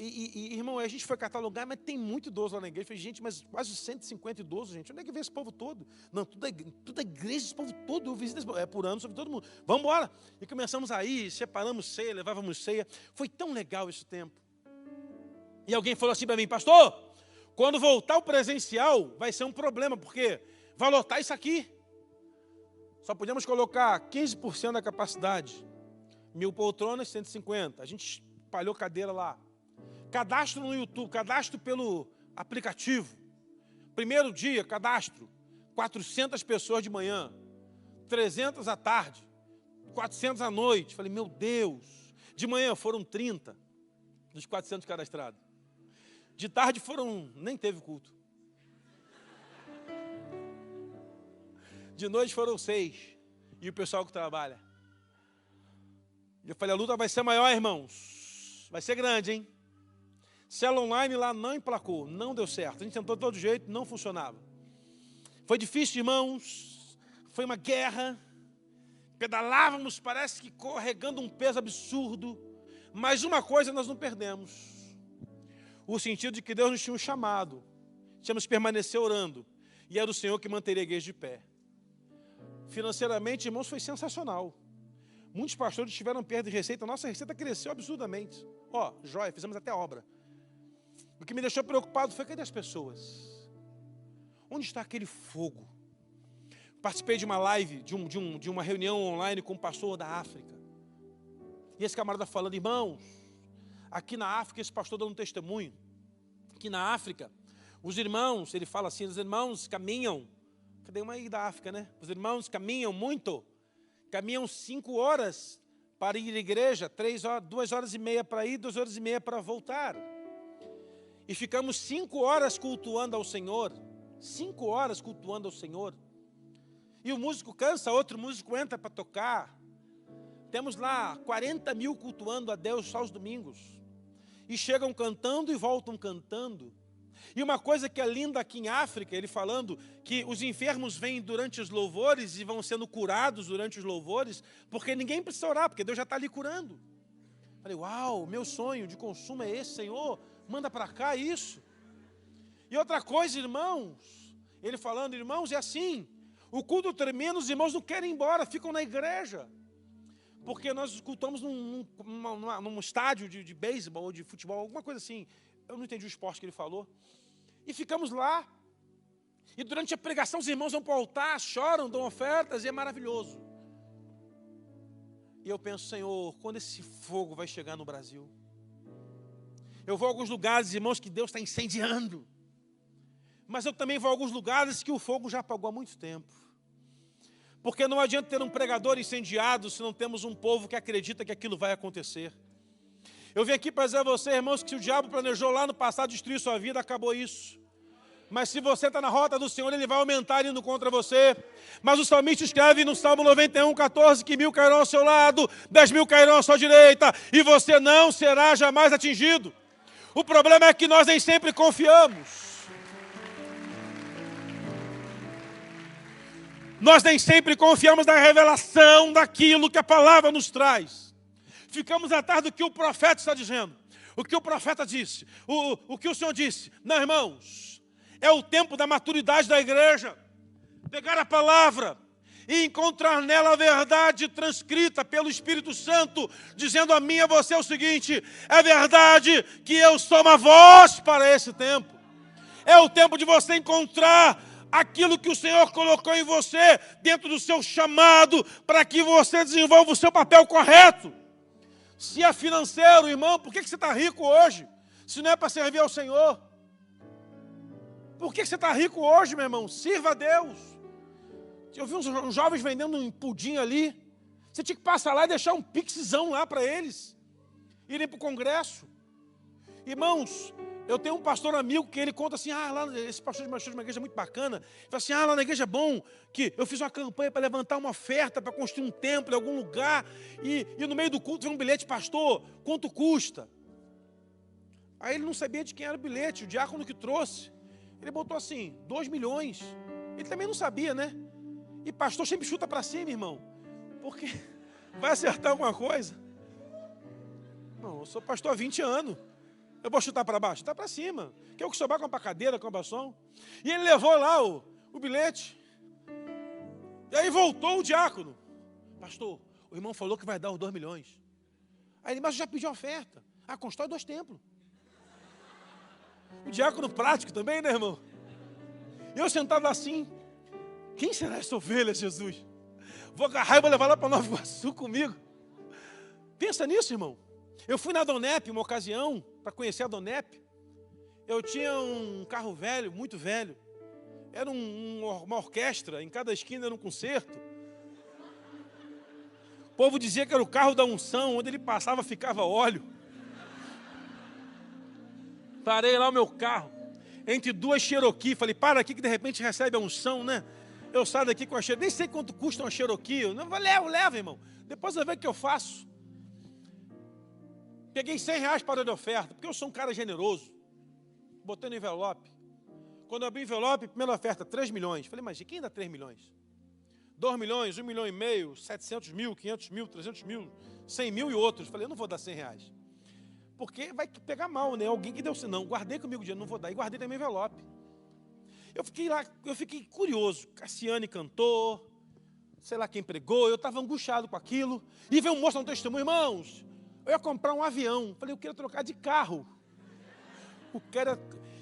Irmão, a gente foi catalogar, mas tem muito idoso lá na igreja. Eu falei, gente, mas quase 150 idosos, gente. Onde é que vem esse povo todo? Não, tudo é igreja, esse povo todo. Eu visito esse povo. É por ano sobre todo mundo. Vamos embora. E começamos a ir, separamos ceia, levávamos ceia. Foi tão legal esse tempo. E alguém falou assim para mim, pastor, quando voltar o presencial, vai ser um problema, porque vai lotar isso aqui. Só podemos colocar 15% da capacidade. 1.000 poltronas, 150. A gente espalhou cadeira lá. Cadastro no YouTube, cadastro pelo aplicativo. Primeiro dia, cadastro. 400 pessoas de manhã. 300 à tarde. 400 à noite. Falei, meu Deus. De manhã foram 30 dos 400 cadastrados. De tarde nem teve culto. De noite foram 6. E o pessoal que trabalha. Eu falei, a luta vai ser maior, irmãos. Vai ser grande, hein? Célula online lá não emplacou, não deu certo. A gente tentou de todo jeito, não funcionava. Foi difícil, irmãos. Foi uma guerra. Pedalávamos, parece que carregando um peso absurdo. Mas uma coisa nós não perdemos. O sentido de que Deus nos tinha um chamado. Tínhamos que permanecer orando. E era o Senhor que manteria a igreja de pé. Financeiramente, irmãos, foi sensacional. Muitos pastores tiveram perda de receita. Nossa receita cresceu absurdamente. Joia, fizemos até obra. O que me deixou preocupado foi, cadê as pessoas? Onde está aquele fogo? Participei de uma live, de uma reunião online com um pastor da África. E esse camarada falando, irmãos, aqui na África, esse pastor dando um testemunho. Aqui na África, os irmãos, ele fala assim, os irmãos caminham. Cadê uma aí da África, né? Os irmãos caminham muito. Caminham 5 horas para ir à igreja, 2 horas e meia para ir, 2 horas e meia para voltar. E ficamos 5 horas cultuando ao Senhor. 5 horas cultuando ao Senhor. E o músico cansa, outro músico entra para tocar. Temos lá 40 mil cultuando a Deus só aos domingos. E chegam cantando e voltam cantando. E uma coisa que é linda aqui em África, ele falando que os enfermos vêm durante os louvores e vão sendo curados durante os louvores, porque ninguém precisa orar, porque Deus já está ali curando. Falei, uau, meu sonho de consumo é esse, Senhor, manda para cá isso. E outra coisa, irmãos, ele falando, irmãos, é assim, o culto termina, os irmãos não querem ir embora, ficam na igreja. Porque nós cultamos num estádio de beisebol ou de futebol, alguma coisa assim. Eu não entendi o esporte que ele falou. E ficamos lá. E durante a pregação os irmãos vão para o altar, choram, dão ofertas e é maravilhoso. E eu penso, Senhor, quando esse fogo vai chegar no Brasil? Eu vou a alguns lugares, irmãos, que Deus está incendiando. Mas eu também vou a alguns lugares que o fogo já apagou há muito tempo. Porque não adianta ter um pregador incendiado se não temos um povo que acredita que aquilo vai acontecer. Eu vim aqui para dizer a você, irmãos, que se o diabo planejou lá no passado destruir sua vida, acabou isso. Mas se você está na rota do Senhor, Ele vai aumentar indo contra você. Mas o salmista escreve no Salmo 91, 14, que 1000 cairão ao seu lado, 10.000 cairão à sua direita, e você não será jamais atingido. O problema é que nós nem sempre confiamos. Nós nem sempre confiamos na revelação daquilo que a palavra nos traz. Ficamos atrás do que o profeta está dizendo. O que o profeta disse. O que o Senhor disse. Não, irmãos. É o tempo da maturidade da igreja. Pegar a palavra e encontrar nela a verdade transcrita pelo Espírito Santo, dizendo a mim e a você o seguinte: é verdade que eu sou uma voz para esse tempo. É o tempo de você encontrar aquilo que o Senhor colocou em você, dentro do seu chamado, para que você desenvolva o seu papel correto. Se é financeiro, irmão, por que você está rico hoje? Se não é para servir ao Senhor. Por que você está rico hoje, meu irmão? Sirva a Deus. Eu vi uns jovens vendendo um pudim ali. Você tinha que passar lá e deixar um pixzão lá para eles irem para o congresso. Irmãos, eu tenho um pastor amigo que ele conta assim, lá, esse pastor de uma igreja muito bacana. Ele fala assim, lá na igreja é bom, que eu fiz uma campanha para levantar uma oferta, para construir um templo em algum lugar, e no meio do culto veio um bilhete, pastor, quanto custa? Aí ele não sabia de quem era o bilhete, o diácono que trouxe. Ele botou assim, 2 milhões. Ele também não sabia, né? E pastor sempre chuta para cima, irmão, porque vai acertar alguma coisa. Não, eu sou pastor há 20 anos. Eu vou chutar para baixo? Chutar para cima. Que eu que souber, compra cadeira, compra som. E ele levou lá o bilhete. E aí voltou o diácono. Pastor, o irmão falou que vai dar os 2 milhões. Aí ele, mas eu já pedi oferta. Ah, constrói 2 templos. O diácono prático também, né, irmão? Eu sentado assim, quem será essa ovelha, Jesus? Vou agarrar e vou levar lá para Nova Iguaçu comigo. Pensa nisso, irmão. Eu fui na Donep, uma ocasião, para conhecer a Donep. Eu tinha um carro velho, muito velho. Era uma orquestra, em cada esquina era um concerto. O povo dizia que era o carro da unção, onde ele passava ficava óleo. Parei lá o meu carro, entre 2 Cherokee, falei, para aqui que de repente recebe a unção, né? Eu saio daqui com a Cherokee, nem sei quanto custa uma Cherokee, eu não levo, irmão. Depois eu vejo o que eu faço. Peguei R$100 para de oferta, porque eu sou um cara generoso. Botei no envelope. Quando eu abri o envelope, primeira oferta, 3 milhões. Falei, mas quem dá 3 milhões? 2 milhões, 1,5 milhão, 700 mil, 500 mil, 300 mil, 100 mil e outros. Falei, eu não vou dar R$100. Porque vai pegar mal, né? Alguém que deu não. Guardei comigo o dinheiro, não vou dar. E guardei também o envelope. Eu fiquei lá, eu fiquei curioso. Cassiane cantou, sei lá quem pregou, eu estava angustiado com aquilo. E veio um moço no testemunho, irmãos, eu ia comprar um avião. Falei, eu quero trocar de carro.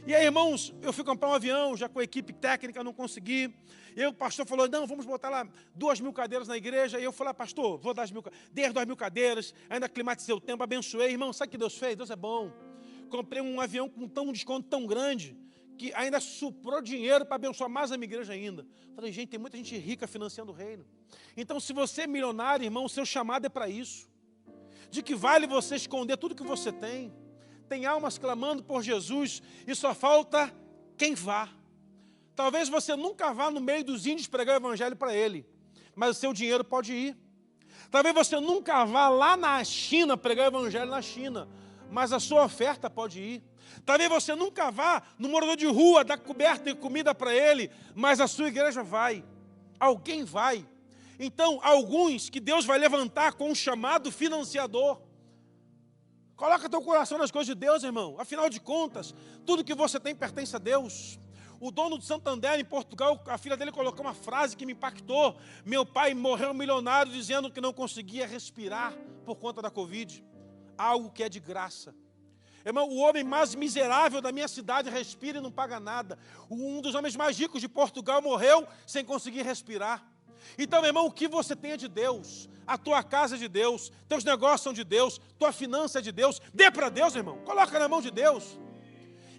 E aí, irmãos, eu fui comprar um avião, já com a equipe técnica, não consegui. E aí o pastor falou, não, vamos botar lá 2.000 cadeiras na igreja. E eu falei, pastor, vou dar dei as 2.000 cadeiras, ainda climatizei o tempo, abençoei. Irmão, sabe o que Deus fez? Deus é bom. Comprei um avião com um desconto tão grande, que ainda soprou dinheiro para abençoar mais a minha igreja ainda. Falei, gente, tem muita gente rica financiando o reino. Então, se você é milionário, irmão, o seu chamado é para isso. De que vale você esconder tudo que você tem? Tem almas clamando por Jesus e só falta quem vá. Talvez você nunca vá no meio dos índios pregar o evangelho para ele, mas o seu dinheiro pode ir. Talvez você nunca vá lá na China pregar o evangelho na China, mas a sua oferta pode ir. Talvez você nunca vá no morador de rua dar coberta e comida para ele, mas a sua igreja vai. Alguém vai. Então, alguns que Deus vai levantar com um chamado financiador. Coloca teu coração nas coisas de Deus, irmão. Afinal de contas, tudo que você tem pertence a Deus. O dono do Santander, em Portugal, a filha dele colocou uma frase que me impactou. Meu pai morreu milionário dizendo que não conseguia respirar por conta da Covid. Algo que é de graça. Irmão, o homem mais miserável da minha cidade respira e não paga nada. Um dos homens mais ricos de Portugal morreu sem conseguir respirar. Então, meu irmão, o que você tem é de Deus. A tua casa é de Deus, teus negócios são de Deus, tua finança é de Deus. Dê para Deus, irmão. Coloca na mão de Deus.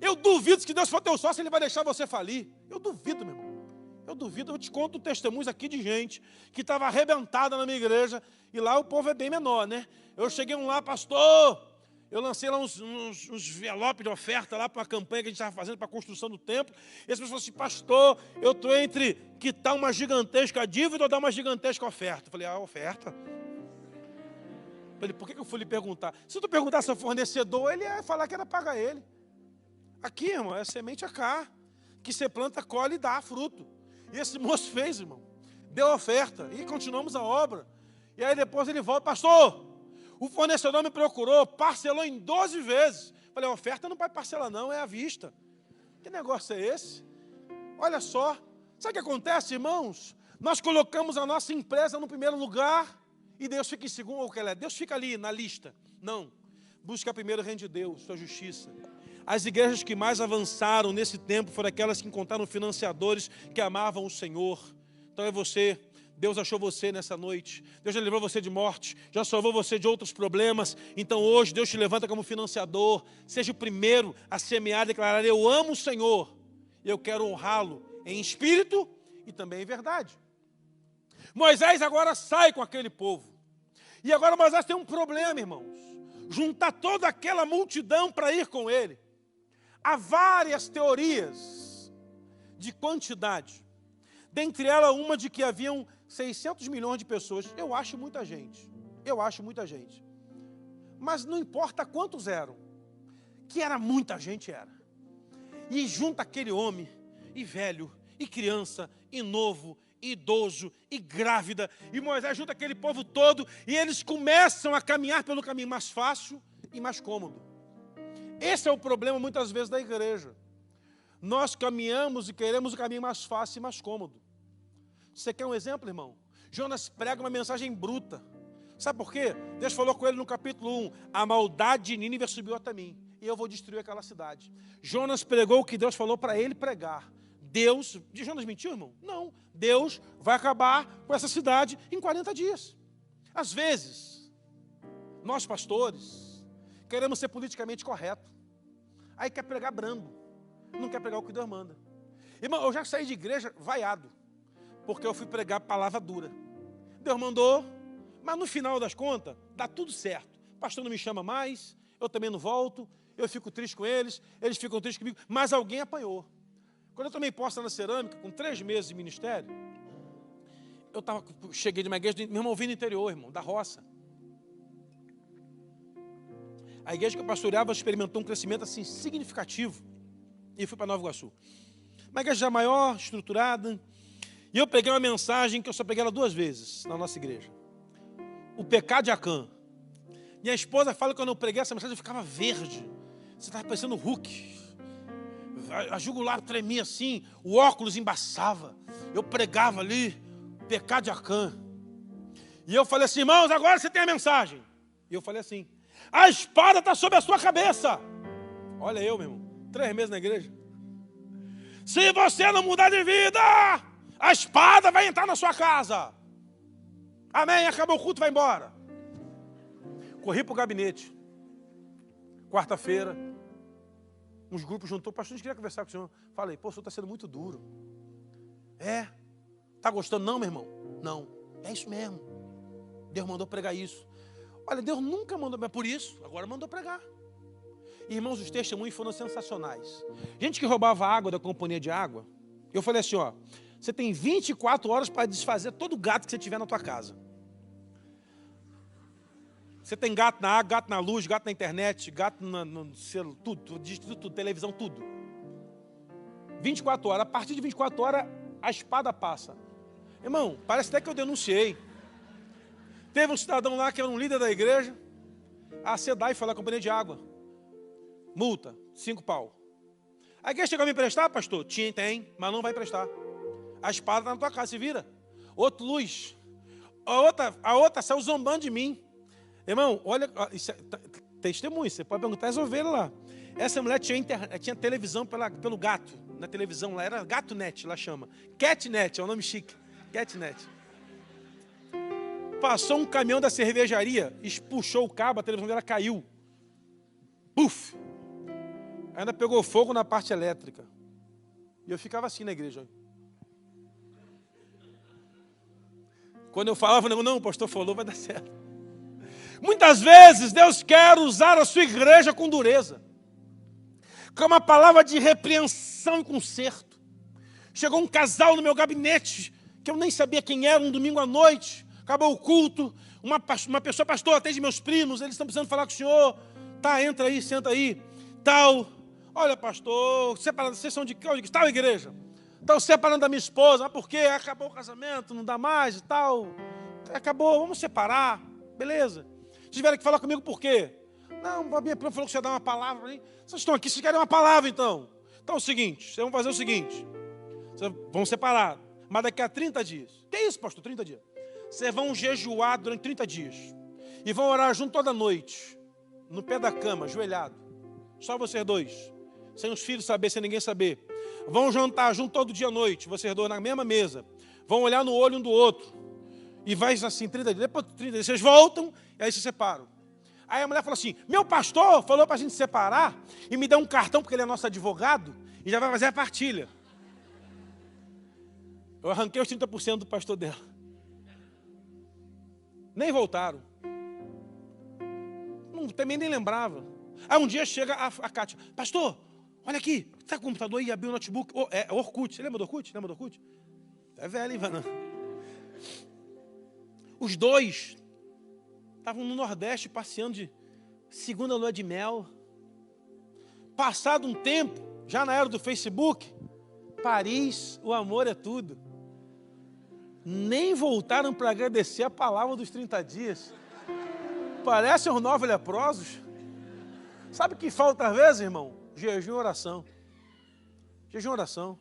Eu duvido que se Deus for teu sócio, Ele vai deixar você falir. Eu duvido, meu irmão. Eu duvido. Eu te conto testemunhos aqui de gente que estava arrebentada na minha igreja. E lá o povo é bem menor, né? Eu cheguei lá, pastor. Eu lancei lá uns envelopes de oferta lá para uma campanha que a gente estava fazendo para a construção do templo. E as pessoas falaram assim, pastor, eu estou entre quitar uma gigantesca dívida ou dar uma gigantesca oferta. Eu falei, oferta? Eu falei, por que eu fui lhe perguntar? Se tu perguntasse ao fornecedor, ele ia falar que era pagar ele. Aqui, irmão, é semente cá, que você planta, colhe e dá fruto. E esse moço fez, irmão. Deu oferta e continuamos a obra. E aí depois ele volta, pastor, o fornecedor me procurou, parcelou em 12 vezes. Falei, a oferta não vai parcelar não, é à vista. Que negócio é esse? Olha só, sabe o que acontece, irmãos? Nós colocamos a nossa empresa no primeiro lugar e Deus fica em segundo, ou que ela é? Deus fica ali na lista. Não, busca primeiro o reino de Deus, sua justiça. As igrejas que mais avançaram nesse tempo foram aquelas que encontraram financiadores que amavam o Senhor. Então é você. Deus achou você nessa noite. Deus já livrou você de morte, já salvou você de outros problemas. Então hoje Deus te levanta como financiador. Seja o primeiro a semear e declarar, eu amo o Senhor. Eu quero honrá-lo em espírito e também em verdade. Moisés agora sai com aquele povo. E agora Moisés tem um problema, irmãos. Juntar toda aquela multidão para ir com ele. Há várias teorias de quantidade. Dentre elas, uma de que haviam 600 milhões de pessoas. Eu acho muita gente. Mas não importa quantos eram. Que era muita gente, era. E junta aquele homem, e velho, e criança, e novo, e idoso, e grávida. E Moisés junta aquele povo todo, e eles começam a caminhar pelo caminho mais fácil e mais cômodo. Esse é o problema muitas vezes da igreja. Nós caminhamos e queremos o caminho mais fácil e mais cômodo. Você quer um exemplo, irmão? Jonas prega uma mensagem bruta. Sabe por quê? Deus falou com ele no capítulo 1, a maldade de Nínive subiu até mim, e eu vou destruir aquela cidade. Jonas pregou o que Deus falou para ele pregar. Jonas mentiu, irmão? Não. Deus vai acabar com essa cidade em 40 dias. Às vezes, nós pastores, queremos ser politicamente correto. Aí quer pregar brando. Não quer pregar o que Deus manda. Irmão, eu já saí de igreja vaiado, porque eu fui pregar palavra dura. Deus mandou, mas no final das contas, dá tudo certo. O pastor não me chama mais, eu também não volto, eu fico triste com eles ficam tristes comigo, mas alguém apanhou. Quando eu tomei posse na cerâmica, com 3 meses de ministério, cheguei de uma igreja, meu irmão, vim do interior, irmão, da roça. A igreja que eu pastoreava experimentou um crescimento assim significativo. E fui para Nova Iguaçu. Uma igreja já maior, estruturada. E eu peguei uma mensagem que eu só peguei ela 2 vezes na nossa igreja. O pecado de Acã. Minha esposa fala que quando eu preguei essa mensagem eu ficava verde. Você estava parecendo Hulk. A jugular tremia assim, o óculos embaçava. Eu pregava ali, pecado de Acã. E eu falei assim, irmãos, agora você tem a mensagem. E eu falei assim, a espada está sobre a sua cabeça. Olha eu, meu irmão, 3 meses na igreja. Se você não mudar de vida, a espada vai entrar na sua casa. Amém, acabou o culto, vai embora. Corri para o gabinete. Quarta-feira, uns grupos juntou, pastor, a gente queria conversar com o senhor. Falei, pô, o senhor está sendo muito duro. Está gostando não, meu irmão? Não, é isso mesmo. Deus mandou pregar isso. Olha, Deus nunca mandou, mas por isso, agora mandou pregar. Irmãos, os testemunhos foram sensacionais. Gente que roubava água da companhia de água, eu falei assim, ó, você tem 24 horas para desfazer todo o gato que você tiver na tua casa. Você tem gato na água, gato na luz, gato na internet, gato no celular, tudo, televisão, tudo. 24 horas, a partir de 24 horas, a espada passa. Irmão, parece até que eu denunciei. Teve um cidadão lá que era um líder da igreja, a SEDAI foi lá, a companhia de água. Multa, 5 pau. A igreja chegou a me emprestar, pastor? Tem, mas não vai emprestar. A espada está na tua casa, se vira. Outro luz. A outra saiu zombando de mim. Irmão, olha, isso é testemunho, você pode perguntar as ovelhas lá. Essa mulher tinha televisão pelo gato, na televisão lá, era GatoNet, lá chama. Catnet, é um nome chique. Catnet. Passou um caminhão da cervejaria, puxou o cabo, a televisão dela caiu. Puf! Ainda pegou fogo na parte elétrica. E eu ficava assim na igreja. Quando eu falava, não, o pastor falou, vai dar certo. Muitas vezes Deus quer usar a sua igreja com dureza, com uma palavra de repreensão e conserto. Chegou um casal no meu gabinete, que eu nem sabia quem era, um domingo à noite, acabou o culto, uma pessoa, pastor, atende meus primos, eles estão precisando falar com o senhor, tá, entra aí, senta aí, tal, olha pastor, separando, vocês são de tal igreja? Estão separando da minha esposa, mas por quê? Acabou o casamento, não dá mais e tal, acabou, vamos separar, beleza. Vocês tiveram que falar comigo por quê? Não, a minha prima falou que você ia dar uma palavra para mim. Vocês estão aqui, vocês querem uma palavra então. Então é o seguinte, vocês vão fazer o seguinte. Vocês vão separar, mas daqui a 30 dias. Que isso, pastor, 30 dias? Vocês vão jejuar durante 30 dias. E vão orar junto toda noite. No pé da cama, ajoelhado. Só vocês dois. Sem os filhos saber, sem ninguém saber. Vão jantar junto todo dia à noite. Vocês dois na mesma mesa. Vão olhar no olho um do outro. E vai assim, 30 dias. Depois de 30 dias, vocês voltam e aí se separam. Aí a mulher falou assim, meu pastor falou para a gente separar e me deu um cartão, porque ele é nosso advogado, e já vai fazer a partilha. Eu arranquei os 30% do pastor dela. Nem voltaram. Também nem lembrava. Aí um dia chega a Kátia, pastor, olha aqui, está com o computador aí, abriu o notebook. É Orkut, você lembra do Orkut? Lembra do Orkut? É velho, hein, Vanã? Os dois estavam no Nordeste passeando de segunda lua de mel. Passado um tempo, já na era do Facebook, Paris, o amor é tudo. Nem voltaram para agradecer a palavra dos 30 dias. Parecem os 9 leprosos. Sabe o que falta às vezes, irmão? Jejum e oração. Jejum e oração.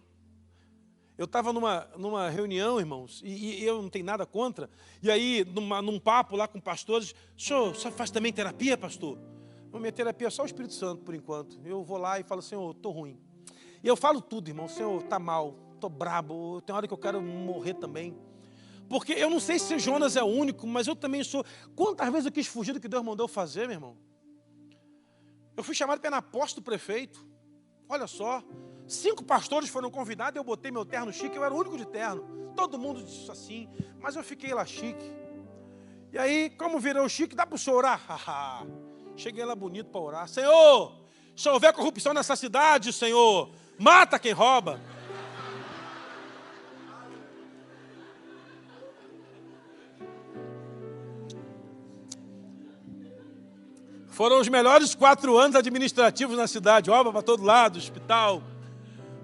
Eu estava numa reunião, irmãos, e eu não tenho nada contra. E aí, num papo lá com pastores, o senhor faz também terapia, pastor? Minha terapia é só o Espírito Santo, por enquanto. Eu vou lá e falo, Senhor, estou ruim. E eu falo tudo, irmão. Senhor, está mal, estou brabo, tem hora que eu quero morrer também. Porque eu não sei se Jonas é o único, mas eu também sou. Quantas vezes eu quis fugir do que Deus mandou fazer, meu irmão? Eu fui chamado para ir na posse do prefeito. Olha só, 5 pastores foram convidados, eu botei meu terno chique, eu era o único de terno. Todo mundo disse assim, mas eu fiquei lá chique. E aí, como virou chique, dá para o senhor orar? Cheguei lá bonito para orar. Senhor, se houver corrupção nessa cidade, Senhor, mata quem rouba. Foram os melhores 4 anos administrativos na cidade. Obra para todo lado, hospital.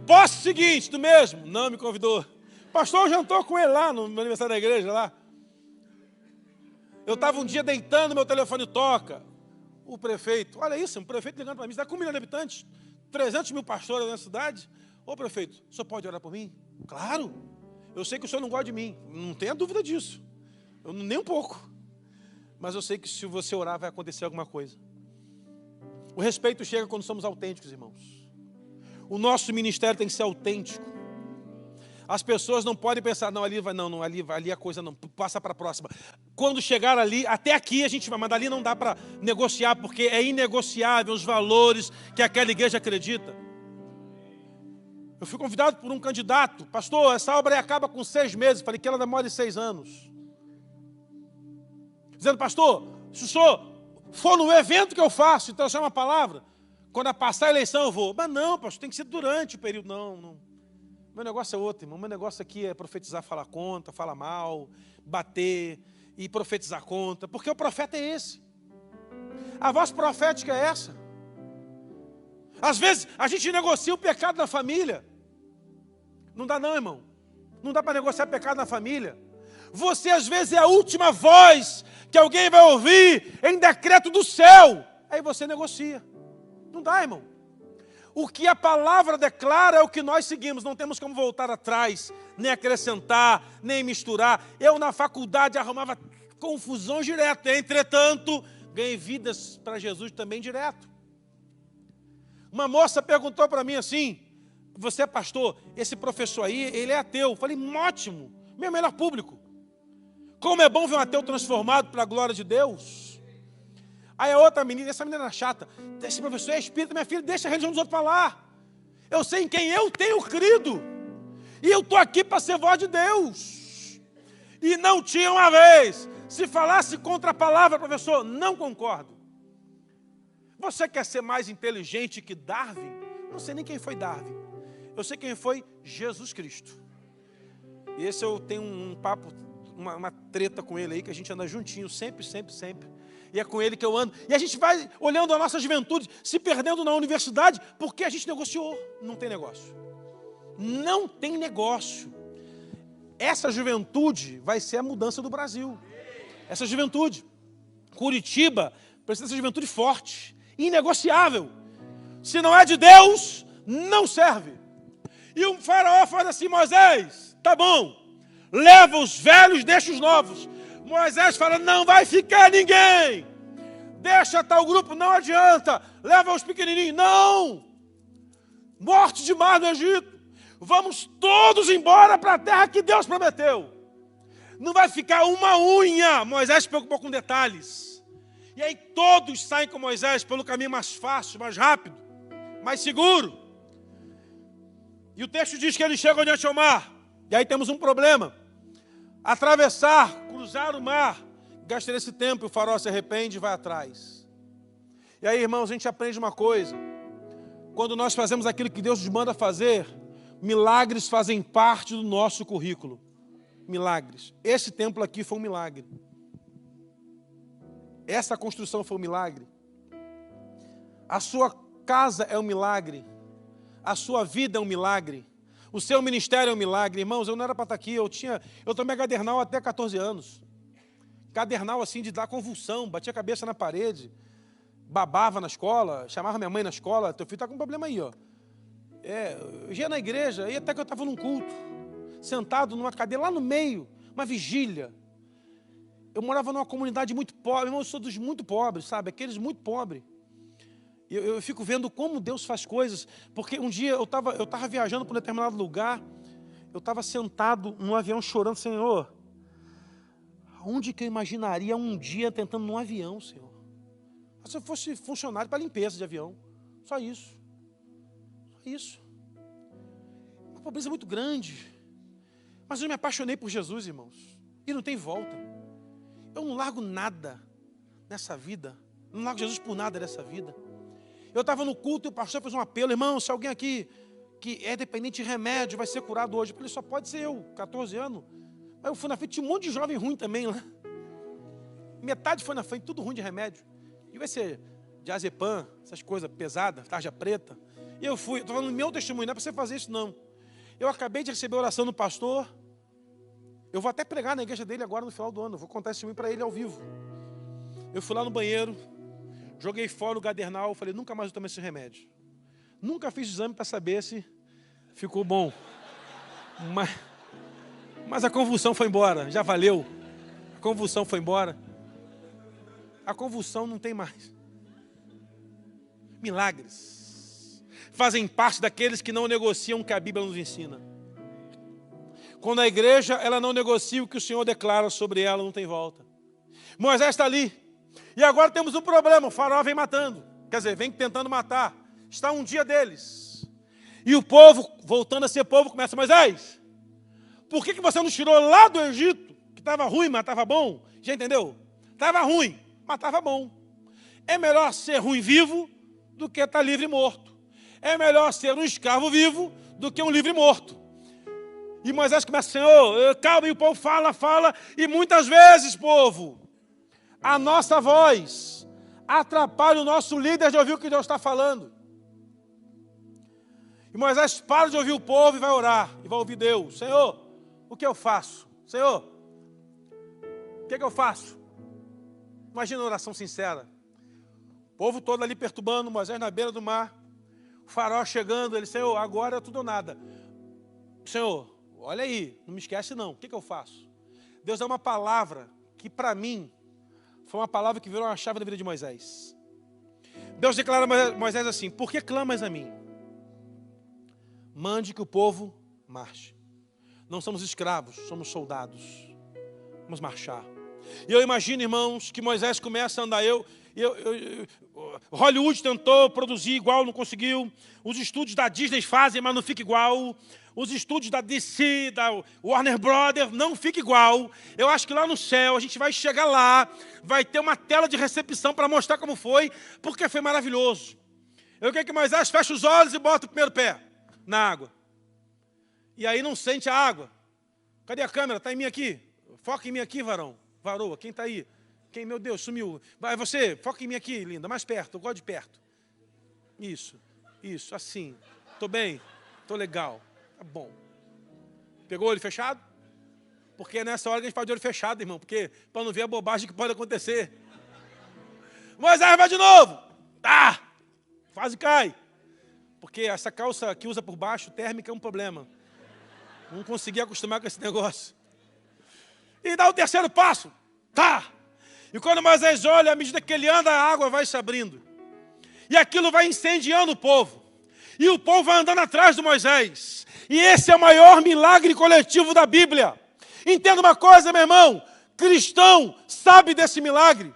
Posse seguinte, tu mesmo? Não me convidou. Pastor jantou com ele lá no aniversário da igreja lá. Eu estava um dia deitando, meu telefone toca. O prefeito, olha isso, um prefeito ligando para mim, está com 1 milhão de habitantes, 300 mil pastores na cidade. Ô prefeito, o senhor pode orar por mim? Claro, eu sei que o senhor não gosta de mim, não tenha dúvida disso, nem um pouco. Mas eu sei que se você orar vai acontecer alguma coisa. O respeito chega quando somos autênticos, irmãos. O nosso ministério tem que ser autêntico. As pessoas não podem pensar, não, ali vai, não, ali a coisa não, passa para a próxima. Quando chegar ali, até aqui a gente vai, mas dali não dá para negociar, porque é inegociável os valores que aquela igreja acredita. Eu fui convidado por um candidato, pastor, essa obra aí acaba com 6 meses, falei que ela demora 6 anos. Dizendo, pastor, se o senhor for no evento que eu faço, então chama a palavra, quando passar a eleição eu vou. Mas não, pastor, tem que ser durante o período, não. Meu negócio é outro, irmão. Meu negócio aqui é profetizar, falar contra, falar mal, bater e profetizar contra. Porque o profeta é esse. A voz profética é essa. Às vezes a gente negocia o pecado na família. Não dá não, irmão. Não dá para negociar pecado na família. Você às vezes é a última voz que alguém vai ouvir em decreto do céu. Aí você negocia. Não dá, irmão. O que a palavra declara é o que nós seguimos. Não temos como voltar atrás, nem acrescentar, nem misturar. Eu na faculdade arrumava confusão direto. Entretanto, ganhei vidas para Jesus também direto. Uma moça perguntou para mim assim, você é pastor, esse professor aí, ele é ateu. Eu falei, ótimo, meu melhor público. Como é bom ver um ateu transformado para a glória de Deus. Aí a outra menina, essa menina era chata, esse professor é espírita, minha filha, deixa a religião dos outros falar. Eu sei em quem eu tenho crido. E eu estou aqui para ser voz de Deus. E não tinha uma vez. Se falasse contra a palavra, professor, não concordo. Você quer ser mais inteligente que Darwin? Não sei nem quem foi Darwin. Eu sei quem foi Jesus Cristo. E esse eu tenho um papo, uma treta com ele aí, que a gente anda juntinho, sempre. E é com ele que eu ando. E a gente vai olhando a nossa juventude, se perdendo na universidade, porque a gente negociou. Não tem negócio. Não tem negócio. Essa juventude vai ser a mudança do Brasil. Essa juventude. Curitiba precisa ser juventude forte, inegociável. Se não é de Deus, não serve. E o faraó faz assim, Moisés, tá bom, leva os velhos, deixa os novos. Moisés fala, não vai ficar ninguém. Deixa tal grupo, não adianta. Leva os pequenininhos, não. Morte demais no Egito. Vamos todos embora para a terra que Deus prometeu. Não vai ficar uma unha. Moisés se preocupou com detalhes. E aí todos saem com Moisés pelo caminho mais fácil, mais rápido, mais seguro. E o texto diz que eles chegam diante ao mar. E aí temos um problema. Atravessar, cruzar o mar, gasta esse tempo, o faraó se arrepende e vai atrás. E aí, irmãos, a gente aprende uma coisa. Quando nós fazemos aquilo que Deus nos manda fazer, milagres fazem parte do nosso currículo. Milagres. Esse templo aqui foi um milagre. Essa construção foi um milagre. A sua casa é um milagre. A sua vida é um milagre. O seu ministério é um milagre. Irmãos, eu não era para estar aqui. Eu tomei cadernal até 14 anos. Cadernal assim de dar convulsão. Batia a cabeça na parede. babava na escola, chamava minha mãe na escola, teu filho está com um problema aí, ó. Eu ia na igreja, e até que eu estava num culto, sentado numa cadeira lá no meio, uma vigília. Eu morava numa comunidade muito pobre, irmão, eu sou dos muito pobres, sabe? Aqueles muito pobres. Eu fico vendo como Deus faz coisas, porque um dia eu estava viajando para um determinado lugar, eu estava sentado num avião chorando, Senhor, onde que eu imaginaria um dia tentando num avião, Senhor? Se eu fosse funcionário para limpeza de avião, só isso. Só isso. Uma pobreza muito grande. Mas eu me apaixonei por Jesus, irmãos, e não tem volta. Eu não largo nada nessa vida, não largo Jesus por nada nessa vida. Eu estava no culto e o pastor fez um apelo, irmão, se alguém aqui que é dependente de remédio vai ser curado hoje. Eu falei, só pode ser eu, 14 anos. Aí eu fui na frente, tinha um monte de jovem ruim também lá. Metade foi na frente, tudo ruim de remédio. E vai ser diazepam, essas coisas pesadas, tarja preta. E eu fui, estou falando no meu testemunho, não é para você fazer isso não. Eu acabei de receber a oração do pastor. Eu vou até pregar na igreja dele agora no final do ano. Vou contar esse testemunho para ele ao vivo. Eu fui lá no banheiro, joguei fora o gadernal, falei, nunca mais eu tomo esse remédio. Nunca fiz exame para saber se ficou bom. Mas a convulsão foi embora, já valeu. A convulsão foi embora. A convulsão não tem mais. Milagres fazem parte daqueles que não negociam o que a Bíblia nos ensina. Quando a igreja ela não negocia o que o Senhor declara sobre ela, não tem volta. Moisés está ali. E agora temos um problema, o faraó vem matando. Quer dizer, vem tentando matar. Está um dia deles. E o povo, voltando a ser povo, começa, Moisés, por que você não tirou lá do Egito, que estava ruim, mas estava bom? Já entendeu? Estava ruim, mas estava bom. É melhor ser ruim vivo do que estar livre e morto. É melhor ser um escravo vivo do que um livre morto. E Moisés começa, Senhor, calma, e o povo fala, e muitas vezes, povo, a nossa voz atrapalha o nosso líder de ouvir o que Deus está falando. E Moisés para de ouvir o povo e vai orar, e vai ouvir Deus. Senhor, o que eu faço? Senhor, o que eu faço? Imagina uma oração sincera. O povo todo ali perturbando, Moisés na beira do mar, o faraó chegando, ele, Senhor, agora é tudo ou nada. Senhor, olha aí, não me esquece não, o que eu faço? Deus dá uma palavra que para mim foi uma palavra que virou uma chave da vida de Moisés. Deus declara a Moisés assim, por que clamas a mim? Mande que o povo marche. Não somos escravos, somos soldados. Vamos marchar. E eu imagino, irmãos, que Moisés começa a andar, Hollywood tentou produzir igual, não conseguiu. Os estúdios da Disney fazem, mas não fica igual. Os estúdios da DC, da Warner Brothers, não fica igual. Eu acho que lá no céu, a gente vai chegar lá, vai ter uma tela de recepção para mostrar como foi, porque foi maravilhoso. Eu quero que Moisés feche os olhos e bota o primeiro pé na água. E aí não sente a água. Cadê a câmera? Está em mim aqui. Foca em mim aqui, varão. Varoa, quem está aí? Quem, meu Deus, sumiu. Vai você, foca em mim aqui, linda, mais perto, eu gosto de perto. Isso, assim. Estou bem? Estou legal. Tá bom. Pegou o olho fechado? Porque é nessa hora que a gente faz de olho fechado, irmão, porque para não ver a bobagem que pode acontecer. Moisés vai de novo. Tá! Quase cai. Porque essa calça que usa por baixo, térmica, é um problema. Não consegui acostumar com esse negócio. E dá o terceiro passo. Tá! E quando Moisés olha, à medida que ele anda, a água vai se abrindo. E aquilo vai incendiando o povo. E o povo vai andando atrás do Moisés. E esse é o maior milagre coletivo da Bíblia. Entenda uma coisa, meu irmão. Cristão sabe desse milagre.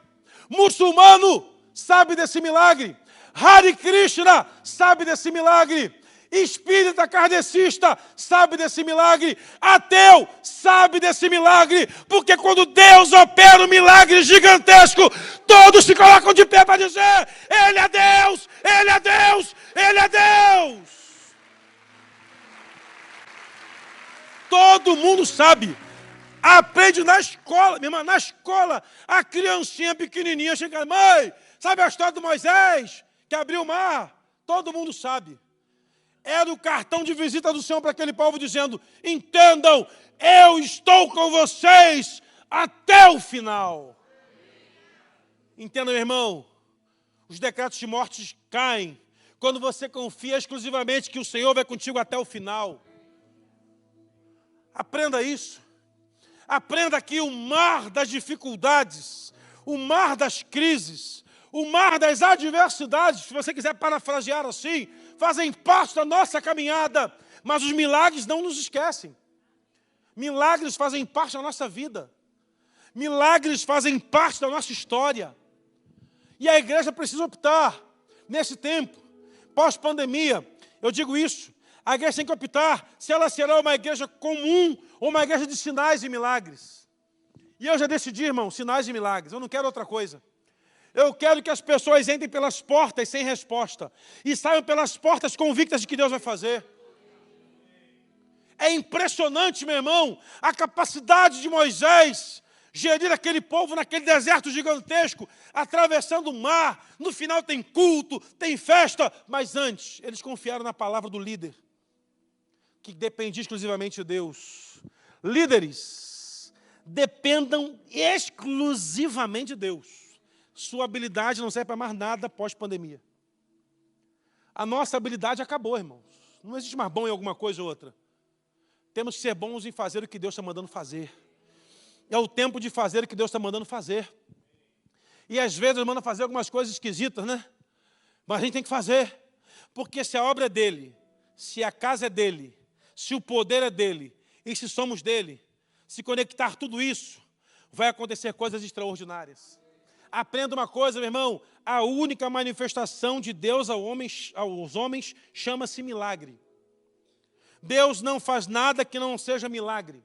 Muçulmano sabe desse milagre. Hare Krishna sabe desse milagre. Espírita kardecista sabe desse milagre. Ateu sabe desse milagre. Porque quando Deus opera um milagre gigantesco, todos se colocam de pé para dizer: Ele é Deus, Ele é Deus, Ele é Deus. Todo mundo sabe. Aprende na escola, minha irmã, na escola, a criancinha pequenininha chega, mãe, sabe a história do Moisés que abriu o mar? Todo mundo sabe. Era o cartão de visita do Senhor para aquele povo dizendo: entendam, eu estou com vocês até o final. Entenda, meu irmão, Os decretos de morte caem quando você confia exclusivamente que o Senhor vai contigo até o final. Aprenda isso. Aprenda que o mar das dificuldades, o mar das crises, o mar das adversidades, se você quiser parafrasear assim, fazem parte da nossa caminhada, mas os milagres não nos esquecem. Milagres fazem parte da nossa vida. Milagres fazem parte da nossa história. E a igreja precisa optar, nesse tempo, pós-pandemia, eu digo isso, a igreja tem que optar se ela será uma igreja comum ou uma igreja de sinais e milagres. E eu já decidi, irmão, sinais e milagres, eu não quero outra coisa. Eu quero que as pessoas entrem pelas portas sem resposta e saiam pelas portas convictas de que Deus vai fazer. É impressionante, meu irmão, a capacidade de Moisés gerir aquele povo naquele deserto gigantesco, atravessando o mar. No final tem culto, tem festa, mas antes eles confiaram na palavra do líder, que dependia exclusivamente de Deus. Líderes, dependam exclusivamente de Deus. Sua habilidade não serve para mais nada pós-pandemia. A nossa habilidade acabou, irmãos. Não existe mais bom em alguma coisa ou outra. Temos que ser bons em fazer o que Deus está mandando fazer. É o tempo de fazer o que Deus está mandando fazer. E às vezes Deus manda fazer algumas coisas esquisitas, né? Mas a gente tem que fazer. Porque se a obra é dele, se a casa é dele, se o poder é dele, e se somos dele, se conectar tudo isso, vai acontecer coisas extraordinárias. Aprenda uma coisa, meu irmão, a única manifestação de Deus aos homens chama-se milagre. Deus não faz nada que não seja milagre.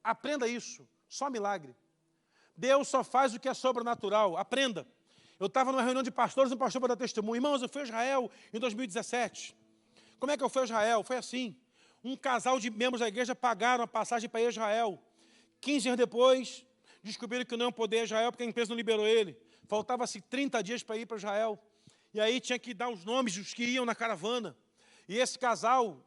Aprenda isso, só milagre. Deus só faz o que é sobrenatural, aprenda. Eu estava numa reunião de pastores, um pastor para dar testemunho. Irmãos, eu fui a Israel em 2017. Como é que eu fui a Israel? Foi assim, um casal de membros da igreja pagaram a passagem para ir a Israel. 15 anos depois, descobriram que não iam poder ir a Israel porque a empresa não liberou ele. Faltava-se 30 dias para ir para Israel. E aí tinha que dar os nomes dos que iam na caravana. E esse casal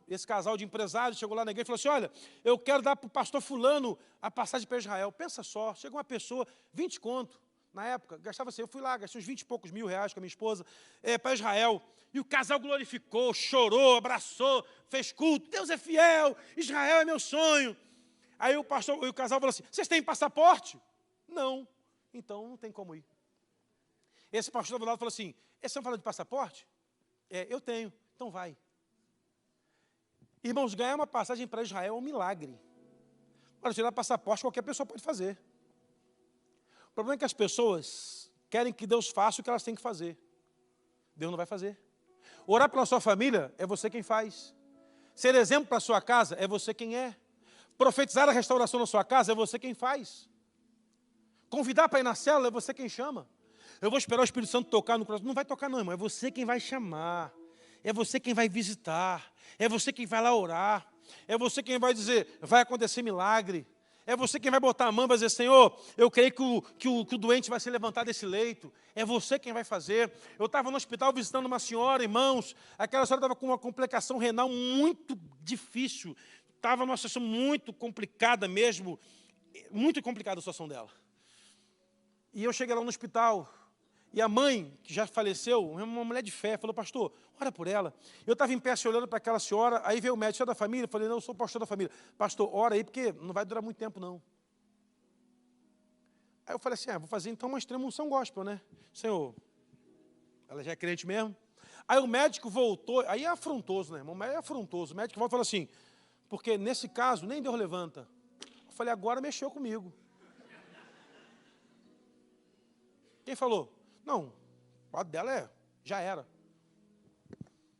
de empresários chegou lá na igreja e falou assim, olha, eu quero dar para o pastor fulano a passagem para Israel. Pensa só, chega uma pessoa, 20 conto, na época, gastava assim, eu fui lá, gastei uns 20 e poucos mil reais com a minha esposa, para Israel. E o casal glorificou, chorou, abraçou, fez culto, Deus é fiel, Israel é meu sonho. Aí o casal falou assim, vocês têm passaporte? Não, então não tem como ir. Esse pastor do lado falou assim, vocês estão falando de passaporte? Eu tenho, então vai. Irmãos, ganhar uma passagem para Israel é um milagre. Para tirar passaporte, qualquer pessoa pode fazer. O problema é que as pessoas querem que Deus faça o que elas têm que fazer. Deus não vai fazer. Orar pela sua família é você quem faz. Ser exemplo para a sua casa é você quem é. Profetizar a restauração na sua casa é você quem faz. Convidar para ir na célula é você quem chama. Eu vou esperar o Espírito Santo tocar no coração. Não vai tocar não, irmão. É você quem vai chamar. É você quem vai visitar. É você quem vai lá orar. É você quem vai dizer, vai acontecer milagre. É você quem vai botar a mão e vai dizer, Senhor, eu creio que o doente vai ser levantado desse leito. É você quem vai fazer. Eu estava no hospital visitando uma senhora, irmãos. Aquela senhora estava com uma complicação renal muito difícil. Estava numa situação muito complicada mesmo. Muito complicada a situação dela. E eu cheguei lá no hospital. E a mãe, que já faleceu, uma mulher de fé, falou, pastor, ora por ela. Eu estava em pé se olhando para aquela senhora, aí veio o médico da família, eu falei, não, eu sou pastor da família. Pastor, ora aí, porque não vai durar muito tempo, não. Aí eu falei assim, vou fazer então uma extrema unção gospel, né? Senhor, ela já é crente mesmo. Aí o médico voltou, aí é afrontoso, né, irmão? É afrontoso. O médico volta e fala assim, porque nesse caso, nem Deus levanta. Eu falei, agora mexeu comigo. Quem falou? Não, o lado dela já era.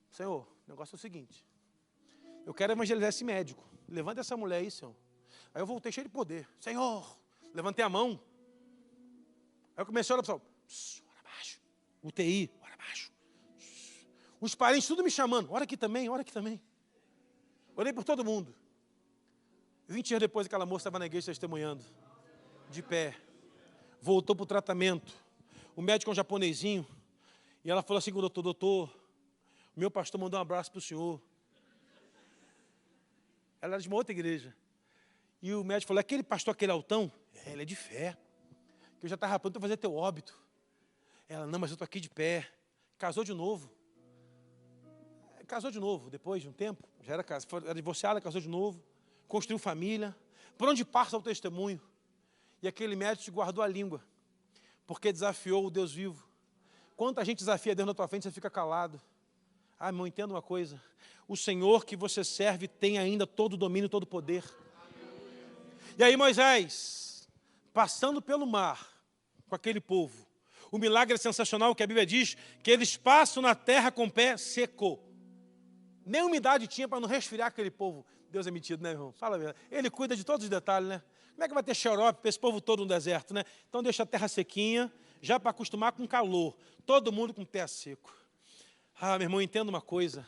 Senhor, o negócio é o seguinte. Eu quero evangelizar esse médico. Levanta essa mulher aí, Senhor. Aí eu voltei cheio de poder. Senhor, levantei a mão. Aí eu comecei a orar, pessoal. Ora abaixo. UTI, ora abaixo. Os parentes tudo me chamando. Ora aqui também, ora aqui também. Orei por todo mundo. 20 dias depois, aquela moça estava na igreja testemunhando. De pé. Voltou para o tratamento. O médico é um japonesinho, e ela falou assim com o doutor, meu pastor mandou um abraço para o senhor. Ela era de uma outra igreja. E o médico falou, aquele pastor, aquele altão, ele é de fé, que eu já estava pronto para fazer teu óbito. Ela, não, mas eu estou aqui de pé. casou de novo. Casou de novo, depois de um tempo. Já era divorciada, casou de novo. Construiu família. Por onde passa o testemunho. E aquele médico te guardou a língua. Porque desafiou o Deus vivo. Quanta gente desafia Deus na tua frente, você fica calado. Ah, irmão, entenda uma coisa. O Senhor que você serve tem ainda todo o domínio, todo o poder. E aí Moisés, passando pelo mar, com aquele povo, o milagre é sensacional, que a Bíblia diz que eles passam na terra com o pé seco. Nem umidade tinha para não resfriar aquele povo. Deus é metido, né, irmão? Fala a verdade. Ele cuida de todos os detalhes, né? Como é que vai ter xarope para esse povo todo no deserto, né? Então deixa a terra sequinha, já para acostumar com calor. Todo mundo com o pé seco. Ah, meu irmão, entenda uma coisa.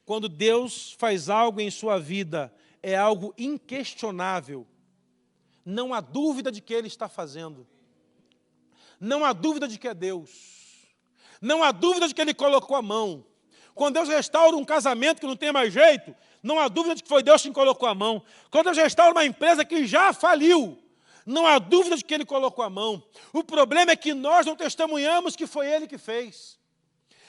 Quando Deus faz algo em sua vida, é algo inquestionável. Não há dúvida de que Ele está fazendo. Não há dúvida de que é Deus. Não há dúvida de que Ele colocou a mão. Quando Deus restaura um casamento que não tem mais jeito, não há dúvida de que foi Deus quem colocou a mão. Quando Deus restaura uma empresa que já faliu, não há dúvida de que Ele colocou a mão. O problema é que nós não testemunhamos que foi Ele que fez.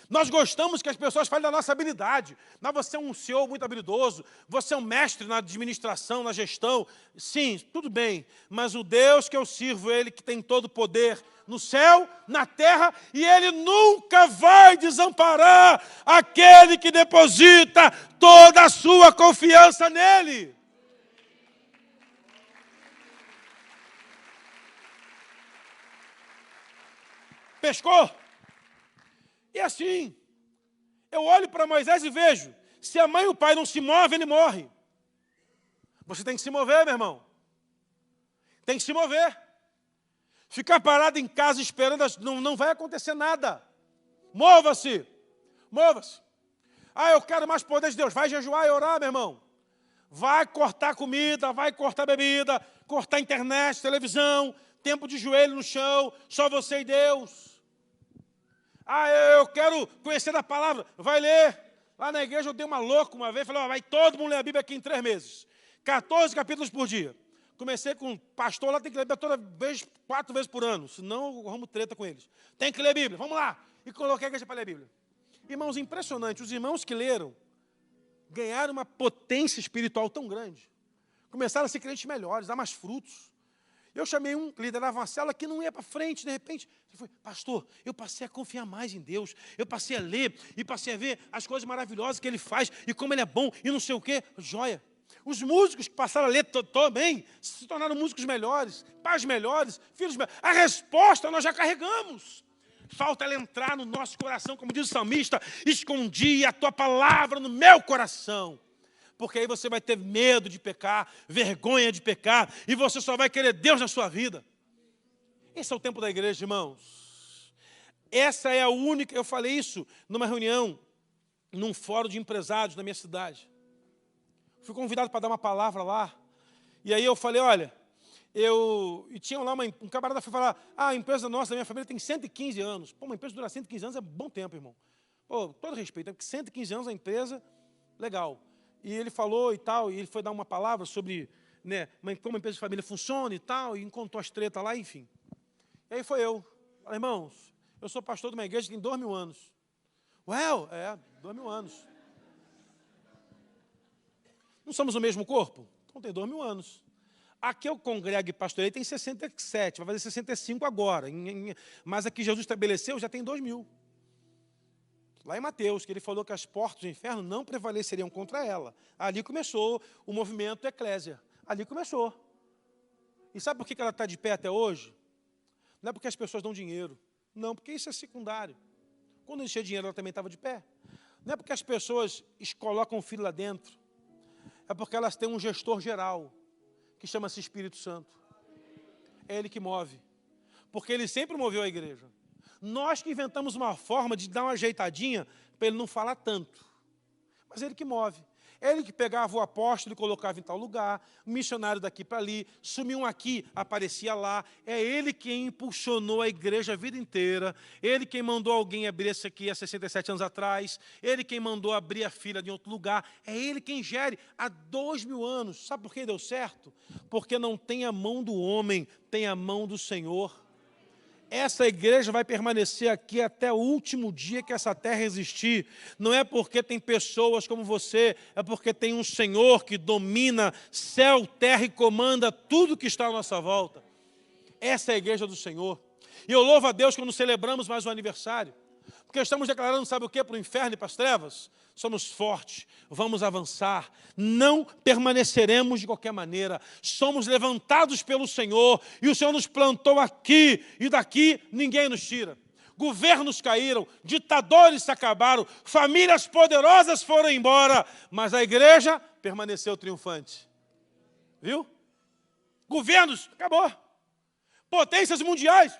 Nós gostamos que as pessoas falem da nossa habilidade. Mas você é um CEO muito habilidoso, você é um mestre na administração, na gestão. Sim, tudo bem, mas o Deus que eu sirvo, Ele que tem todo o poder no céu, na terra, e Ele nunca vai desamparar aquele que deposita toda a sua confiança nele. Pescou? E assim, eu olho para Moisés e vejo, se a mãe e o pai não se movem, ele morre. Você tem que se mover, meu irmão. Tem que se mover. Ficar parado em casa esperando, não vai acontecer nada. Mova-se. Mova-se. Ah, eu quero mais poder de Deus. Vai jejuar e orar, meu irmão. Vai cortar comida, vai cortar bebida, cortar internet, televisão, tempo de joelho no chão, só você e Deus. Ah, eu quero conhecer a palavra. Vai ler. Lá na igreja eu dei uma louca uma vez. Falei, vai todo mundo ler a Bíblia aqui em 3 meses. 14 capítulos por dia. Comecei com pastor, lá tem que ler a Bíblia toda vez, 4 vezes por ano. Senão eu arrumo treta com eles. Tem que ler a Bíblia, vamos lá. E coloquei a igreja para ler a Bíblia. Irmãos, impressionante. Os irmãos que leram ganharam uma potência espiritual tão grande. Começaram a ser crentes melhores, dar mais frutos. Eu chamei um que liderava uma célula que não ia para frente, de repente, ele foi, pastor, eu passei a confiar mais em Deus, eu passei a ler e passei a ver as coisas maravilhosas que Ele faz e como Ele é bom e não sei o quê, joia. Os músicos que passaram a ler também se tornaram músicos melhores, pais melhores, filhos melhores. A resposta nós já carregamos. Falta ela entrar no nosso coração, como diz o salmista, escondi a tua palavra no meu coração. Porque aí você vai ter medo de pecar, vergonha de pecar, e você só vai querer Deus na sua vida. Esse é o tempo da igreja, irmãos. Essa é a única, eu falei isso numa reunião, num fórum de empresários na minha cidade. Fui convidado para dar uma palavra lá, e aí eu falei, olha, e tinha lá um camarada foi falar, a empresa nossa, da minha família, tem 115 anos. Pô, uma empresa durar 115 anos é bom tempo, irmão. Pô, todo respeito, porque 115 anos a empresa, legal. E ele falou e tal, e ele foi dar uma palavra sobre, né, como a empresa de família funciona e tal, e contou as tretas lá, enfim. E aí foi eu. Falei, irmãos, eu sou pastor de uma igreja que tem 2.000 anos. Well, 2.000 anos. Não somos o mesmo corpo? Então tem 2.000 anos. Aqui eu congrego e pastorei tem 67, vai fazer 65 agora. Mas aqui Jesus estabeleceu, já tem 2.000. Lá em Mateus, que ele falou que as portas do inferno não prevaleceriam contra ela. Ali começou o movimento Eclésia. Ali começou. E sabe por que ela está de pé até hoje? Não é porque as pessoas dão dinheiro. Não, porque isso é secundário. Quando ele tinha dinheiro, ela também estava de pé. Não é porque as pessoas colocam o filho lá dentro. É porque elas têm um gestor geral, que chama-se Espírito Santo. É Ele que move. Porque Ele sempre moveu a igreja. Nós que inventamos uma forma de dar uma ajeitadinha para Ele não falar tanto. Mas Ele que move. Ele que pegava o apóstolo e colocava em tal lugar, o missionário daqui para ali, sumiu um aqui, aparecia lá. É Ele quem impulsionou a igreja a vida inteira. Ele quem mandou alguém abrir esse aqui há 67 anos atrás. Ele quem mandou abrir a fila de outro lugar. É Ele quem gere há 2.000 anos. Sabe por que deu certo? Porque não tem a mão do homem, tem a mão do Senhor. essa igreja vai permanecer aqui até o último dia que essa terra existir. Não é porque tem pessoas como você, é porque tem um Senhor que domina céu, terra e comanda tudo que está à nossa volta. Essa é a igreja do Senhor. E eu louvo a Deus quando celebramos mais um aniversário. Porque estamos declarando, sabe o que? Para o inferno e para as trevas. Somos fortes, vamos avançar, não permaneceremos de qualquer maneira. Somos levantados pelo Senhor e o Senhor nos plantou aqui e daqui ninguém nos tira. Governos caíram, ditadores se acabaram, famílias poderosas foram embora, mas a igreja permaneceu triunfante. Viu? Governos, acabou. Potências mundiais,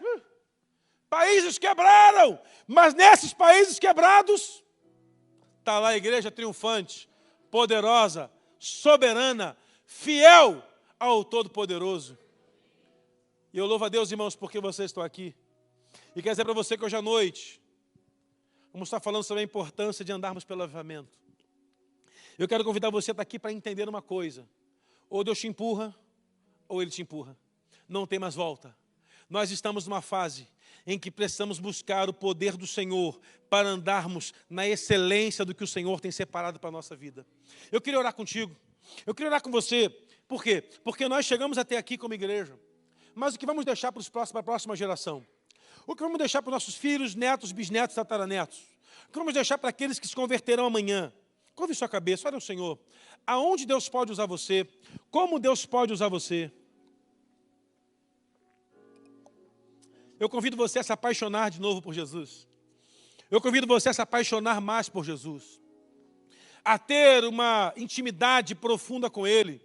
países quebraram, mas nesses países quebrados, está lá a igreja triunfante, poderosa, soberana, fiel ao Todo-Poderoso. E eu louvo a Deus, irmãos, porque vocês estão aqui. E quero dizer para você que hoje à noite, vamos estar falando sobre a importância de andarmos pelo avivamento. Eu quero convidar você a estar aqui para entender uma coisa. Ou Deus te empurra, ou Ele te empurra. Não tem mais volta. Nós estamos numa fase em que precisamos buscar o poder do Senhor para andarmos na excelência do que o Senhor tem separado para a nossa vida. Eu queria orar contigo, eu queria orar com você. Por quê? Porque nós chegamos até aqui como igreja, mas o que vamos deixar para a próxima geração? O que vamos deixar para os nossos filhos, netos, bisnetos, tataranetos? O que vamos deixar para aqueles que se converterão amanhã? Curve sua cabeça, olha o Senhor. Aonde Deus pode usar você? Como Deus pode usar você? Eu convido você a se apaixonar de novo por Jesus. Eu convido você a se apaixonar mais por Jesus. A ter uma intimidade profunda com Ele.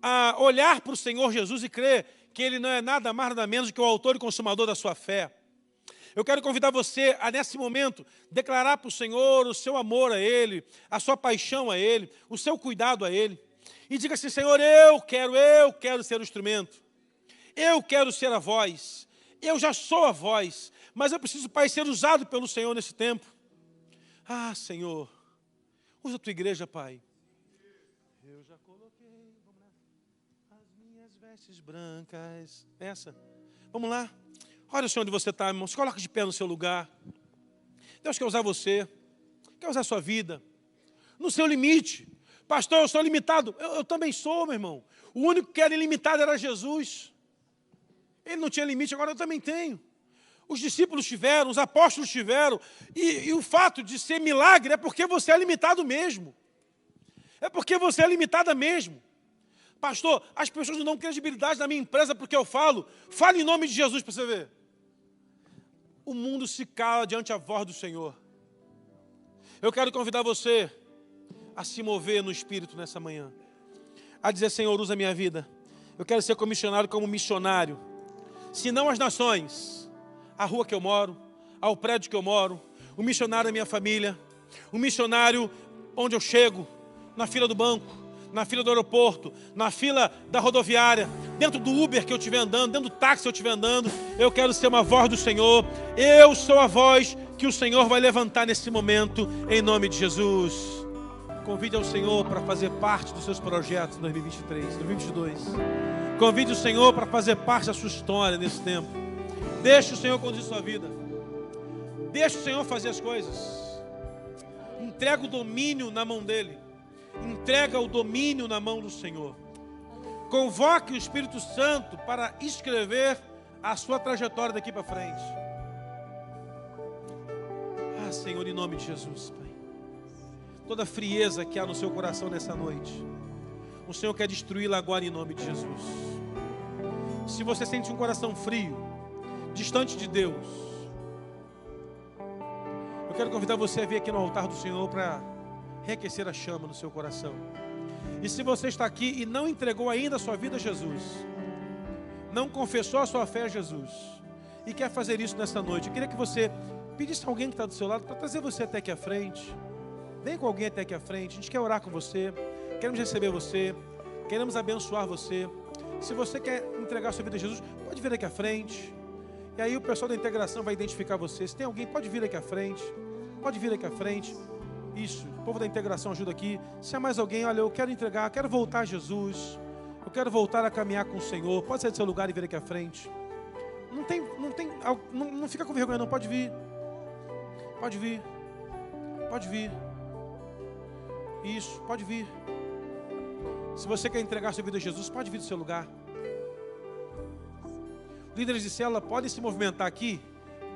A olhar para o Senhor Jesus e crer que Ele não é nada mais, nada menos do que o autor e consumador da sua fé. Eu quero convidar você a, nesse momento, declarar para o Senhor o seu amor a Ele, a sua paixão a Ele, o seu cuidado a Ele. E diga assim, Senhor, eu quero ser o instrumento. Eu quero ser a voz, eu já sou a voz, mas eu preciso, Pai, ser usado pelo Senhor nesse tempo. Ah, Senhor, usa a tua igreja, Pai. Eu já coloquei, vamos lá, as minhas vestes brancas. Essa, vamos lá. Olha o Senhor onde você está, irmão, se coloca de pé no seu lugar. Deus quer usar você, quer usar a sua vida, no seu limite. Pastor, eu sou limitado. Eu também sou, meu irmão. O único que era ilimitado era Jesus. Ele não tinha limite, agora eu também tenho. Os discípulos tiveram, os apóstolos tiveram. E o fato de ser milagre é porque você é limitado mesmo. É porque você é limitada mesmo. Pastor, as pessoas não dão credibilidade na minha empresa porque eu falo. Fale em nome de Jesus para você ver. O mundo se cala diante da voz do Senhor. Eu quero convidar você a se mover no Espírito nessa manhã. A dizer, Senhor, usa a minha vida. Eu quero ser comissionado como missionário. Se não as nações, a rua que eu moro, ao prédio que eu moro, o missionário da minha família, o missionário onde eu chego, na fila do banco, na fila do aeroporto, na fila da rodoviária, dentro do Uber que eu estiver andando, dentro do táxi que eu estiver andando, eu quero ser uma voz do Senhor. Eu sou a voz que o Senhor vai levantar nesse momento, em nome de Jesus. Convide ao Senhor para fazer parte dos seus projetos em 2023, 2022. Convide o Senhor para fazer parte da sua história nesse tempo. Deixe o Senhor conduzir sua vida. Deixe o Senhor fazer as coisas. Entrega o domínio na mão dEle. Entrega o domínio na mão do Senhor. Convoque o Espírito Santo para escrever a sua trajetória daqui para frente. Ah, Senhor, em nome de Jesus, Pai. Toda frieza que há no seu coração nessa noite, o Senhor quer destruí-la agora em nome de Jesus. Se você sente um coração frio, distante de Deus, eu quero convidar você a vir aqui no altar do Senhor para reaquecer a chama no seu coração. E se você está aqui e não entregou ainda a sua vida a Jesus, não confessou a sua fé a Jesus, e quer fazer isso nessa noite, eu queria que você pedisse a alguém que está do seu lado para trazer você até aqui à frente. Vem com alguém até aqui à frente, a gente quer orar com você, queremos receber você, queremos abençoar você. Se você quer entregar a sua vida a Jesus, pode vir aqui à frente. E aí o pessoal da integração vai identificar você. Se tem alguém, pode vir aqui à frente. Pode vir aqui à frente. Isso, o povo da integração ajuda aqui. Se há mais alguém, olha, eu quero entregar, quero voltar a Jesus. Eu quero voltar a caminhar com o Senhor. Pode sair do seu lugar e vir aqui à frente. Não fica com vergonha não, pode vir. Pode vir. Pode vir. Isso, pode vir. Se você quer entregar sua vida a Jesus, pode vir do seu lugar. Líderes de célula podem se movimentar aqui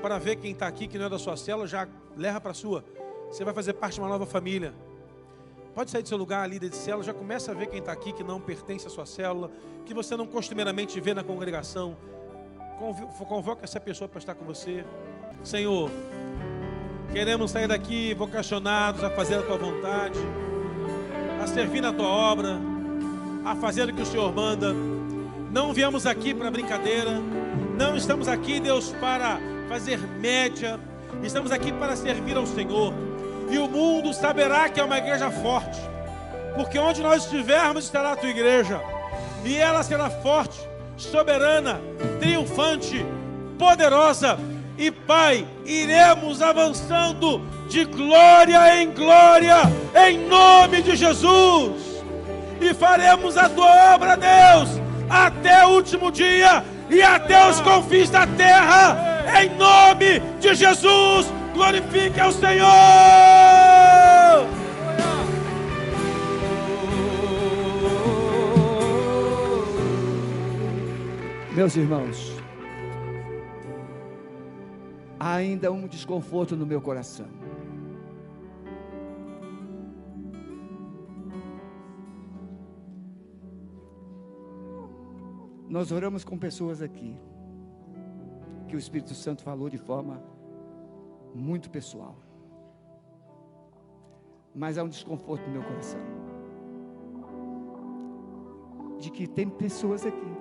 para ver quem está aqui, que não é da sua célula, já leva para a sua. Você vai fazer parte de uma nova família. Pode sair do seu lugar, líder de célula, já começa a ver quem está aqui, que não pertence à sua célula, que você não costumeiramente vê na congregação. Convoca essa pessoa para estar com você. Senhor, queremos sair daqui vocacionados a fazer a Tua vontade, a servir na Tua obra, a fazer o que o Senhor manda. Não viemos aqui para brincadeira, não estamos aqui, Deus, para fazer média, estamos aqui para servir ao Senhor. E o mundo saberá que é uma igreja forte, porque onde nós estivermos estará a Tua igreja, e ela será forte, soberana, triunfante, poderosa. E Pai, iremos avançando de glória em glória, em nome de Jesus, e faremos a Tua obra, Deus, até o último dia e até os confins da terra, em nome de Jesus. Glorifique ao Senhor. Meus irmãos, há ainda um desconforto no meu coração. Nós oramos com pessoas aqui, que o Espírito Santo falou de forma muito pessoal, mas há um desconforto no meu coração, de que tem pessoas aqui,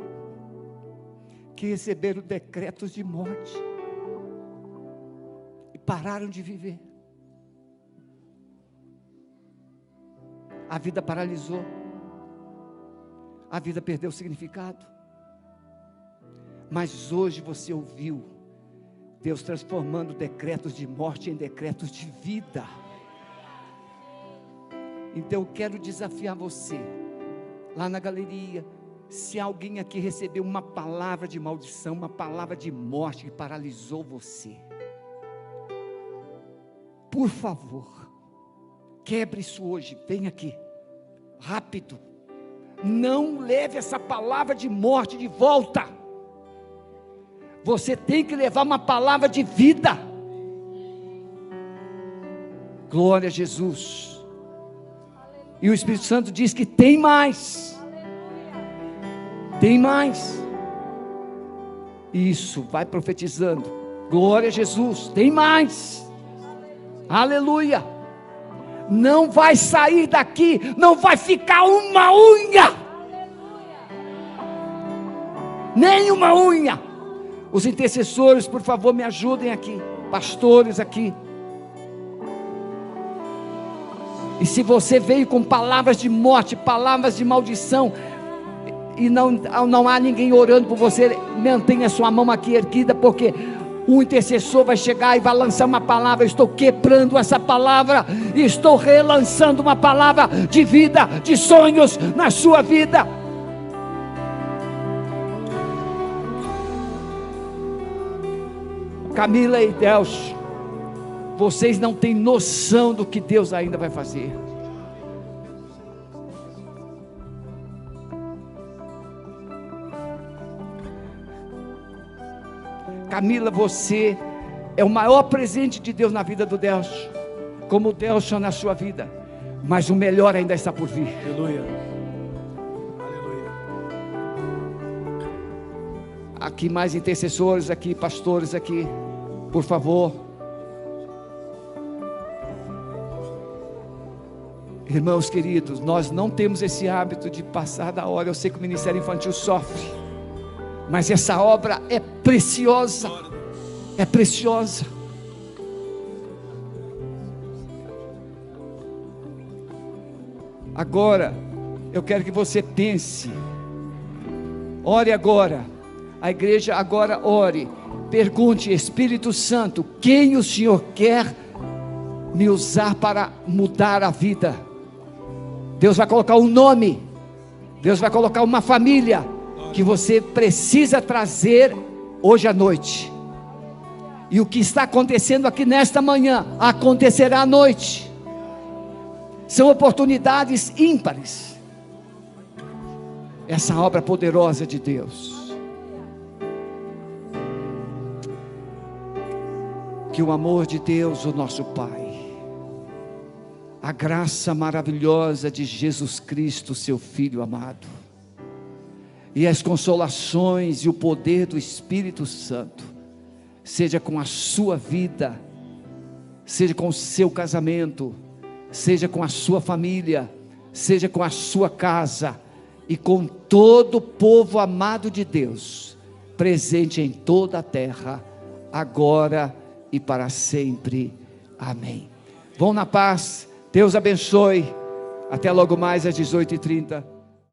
que receberam decretos de morte, e pararam de viver, a vida paralisou, a vida perdeu o significado. Mas hoje você ouviu Deus transformando decretos de morte em decretos de vida. Então eu quero desafiar você, lá na galeria, se alguém aqui recebeu uma palavra de maldição, uma palavra de morte que paralisou você, por favor, quebre isso hoje, vem aqui, rápido, não leve essa palavra de morte de volta. Você tem que levar uma palavra de vida. Glória a Jesus. E o Espírito Santo diz que tem mais. Tem mais. Isso, vai profetizando. Glória a Jesus, tem mais. Aleluia. Não vai sair daqui, não vai ficar uma unha. Nem uma unha. Os intercessores, por favor, me ajudem aqui. Pastores aqui. E se você veio com palavras de morte, palavras de maldição, e não há ninguém orando por você, mantenha sua mão aqui erguida, porque o intercessor vai chegar e vai lançar uma palavra. Eu estou quebrando essa palavra, e estou relançando uma palavra de vida, de sonhos na sua vida. Camila e Deus, vocês não têm noção do que Deus ainda vai fazer. Camila, você é o maior presente de Deus na vida do Deus, como o Deus na sua vida, mas o melhor ainda está por vir. Aleluia. Aqui mais intercessores, aqui pastores, aqui, por favor. Irmãos queridos, nós não temos esse hábito de passar da hora. Eu sei que o Ministério Infantil sofre, mas essa obra é preciosa. É preciosa. Agora, eu quero que você pense. Ore agora. A igreja agora ore. Pergunte: Espírito Santo, quem o Senhor quer me usar para mudar a vida? Deus vai colocar um nome, Deus vai colocar uma família que você precisa trazer hoje à noite. E o que está acontecendo aqui nesta manhã, acontecerá à noite. São oportunidades ímpares. Essa obra poderosa de Deus. Que o amor de Deus, o nosso Pai, a graça maravilhosa de Jesus Cristo, seu Filho amado, e as consolações e o poder do Espírito Santo, seja com a sua vida, seja com o seu casamento, seja com a sua família, seja com a sua casa, e com todo o povo amado de Deus, presente em toda a terra, agora e para sempre. Amém. Vão na paz. Deus abençoe. Até logo mais às 18h30.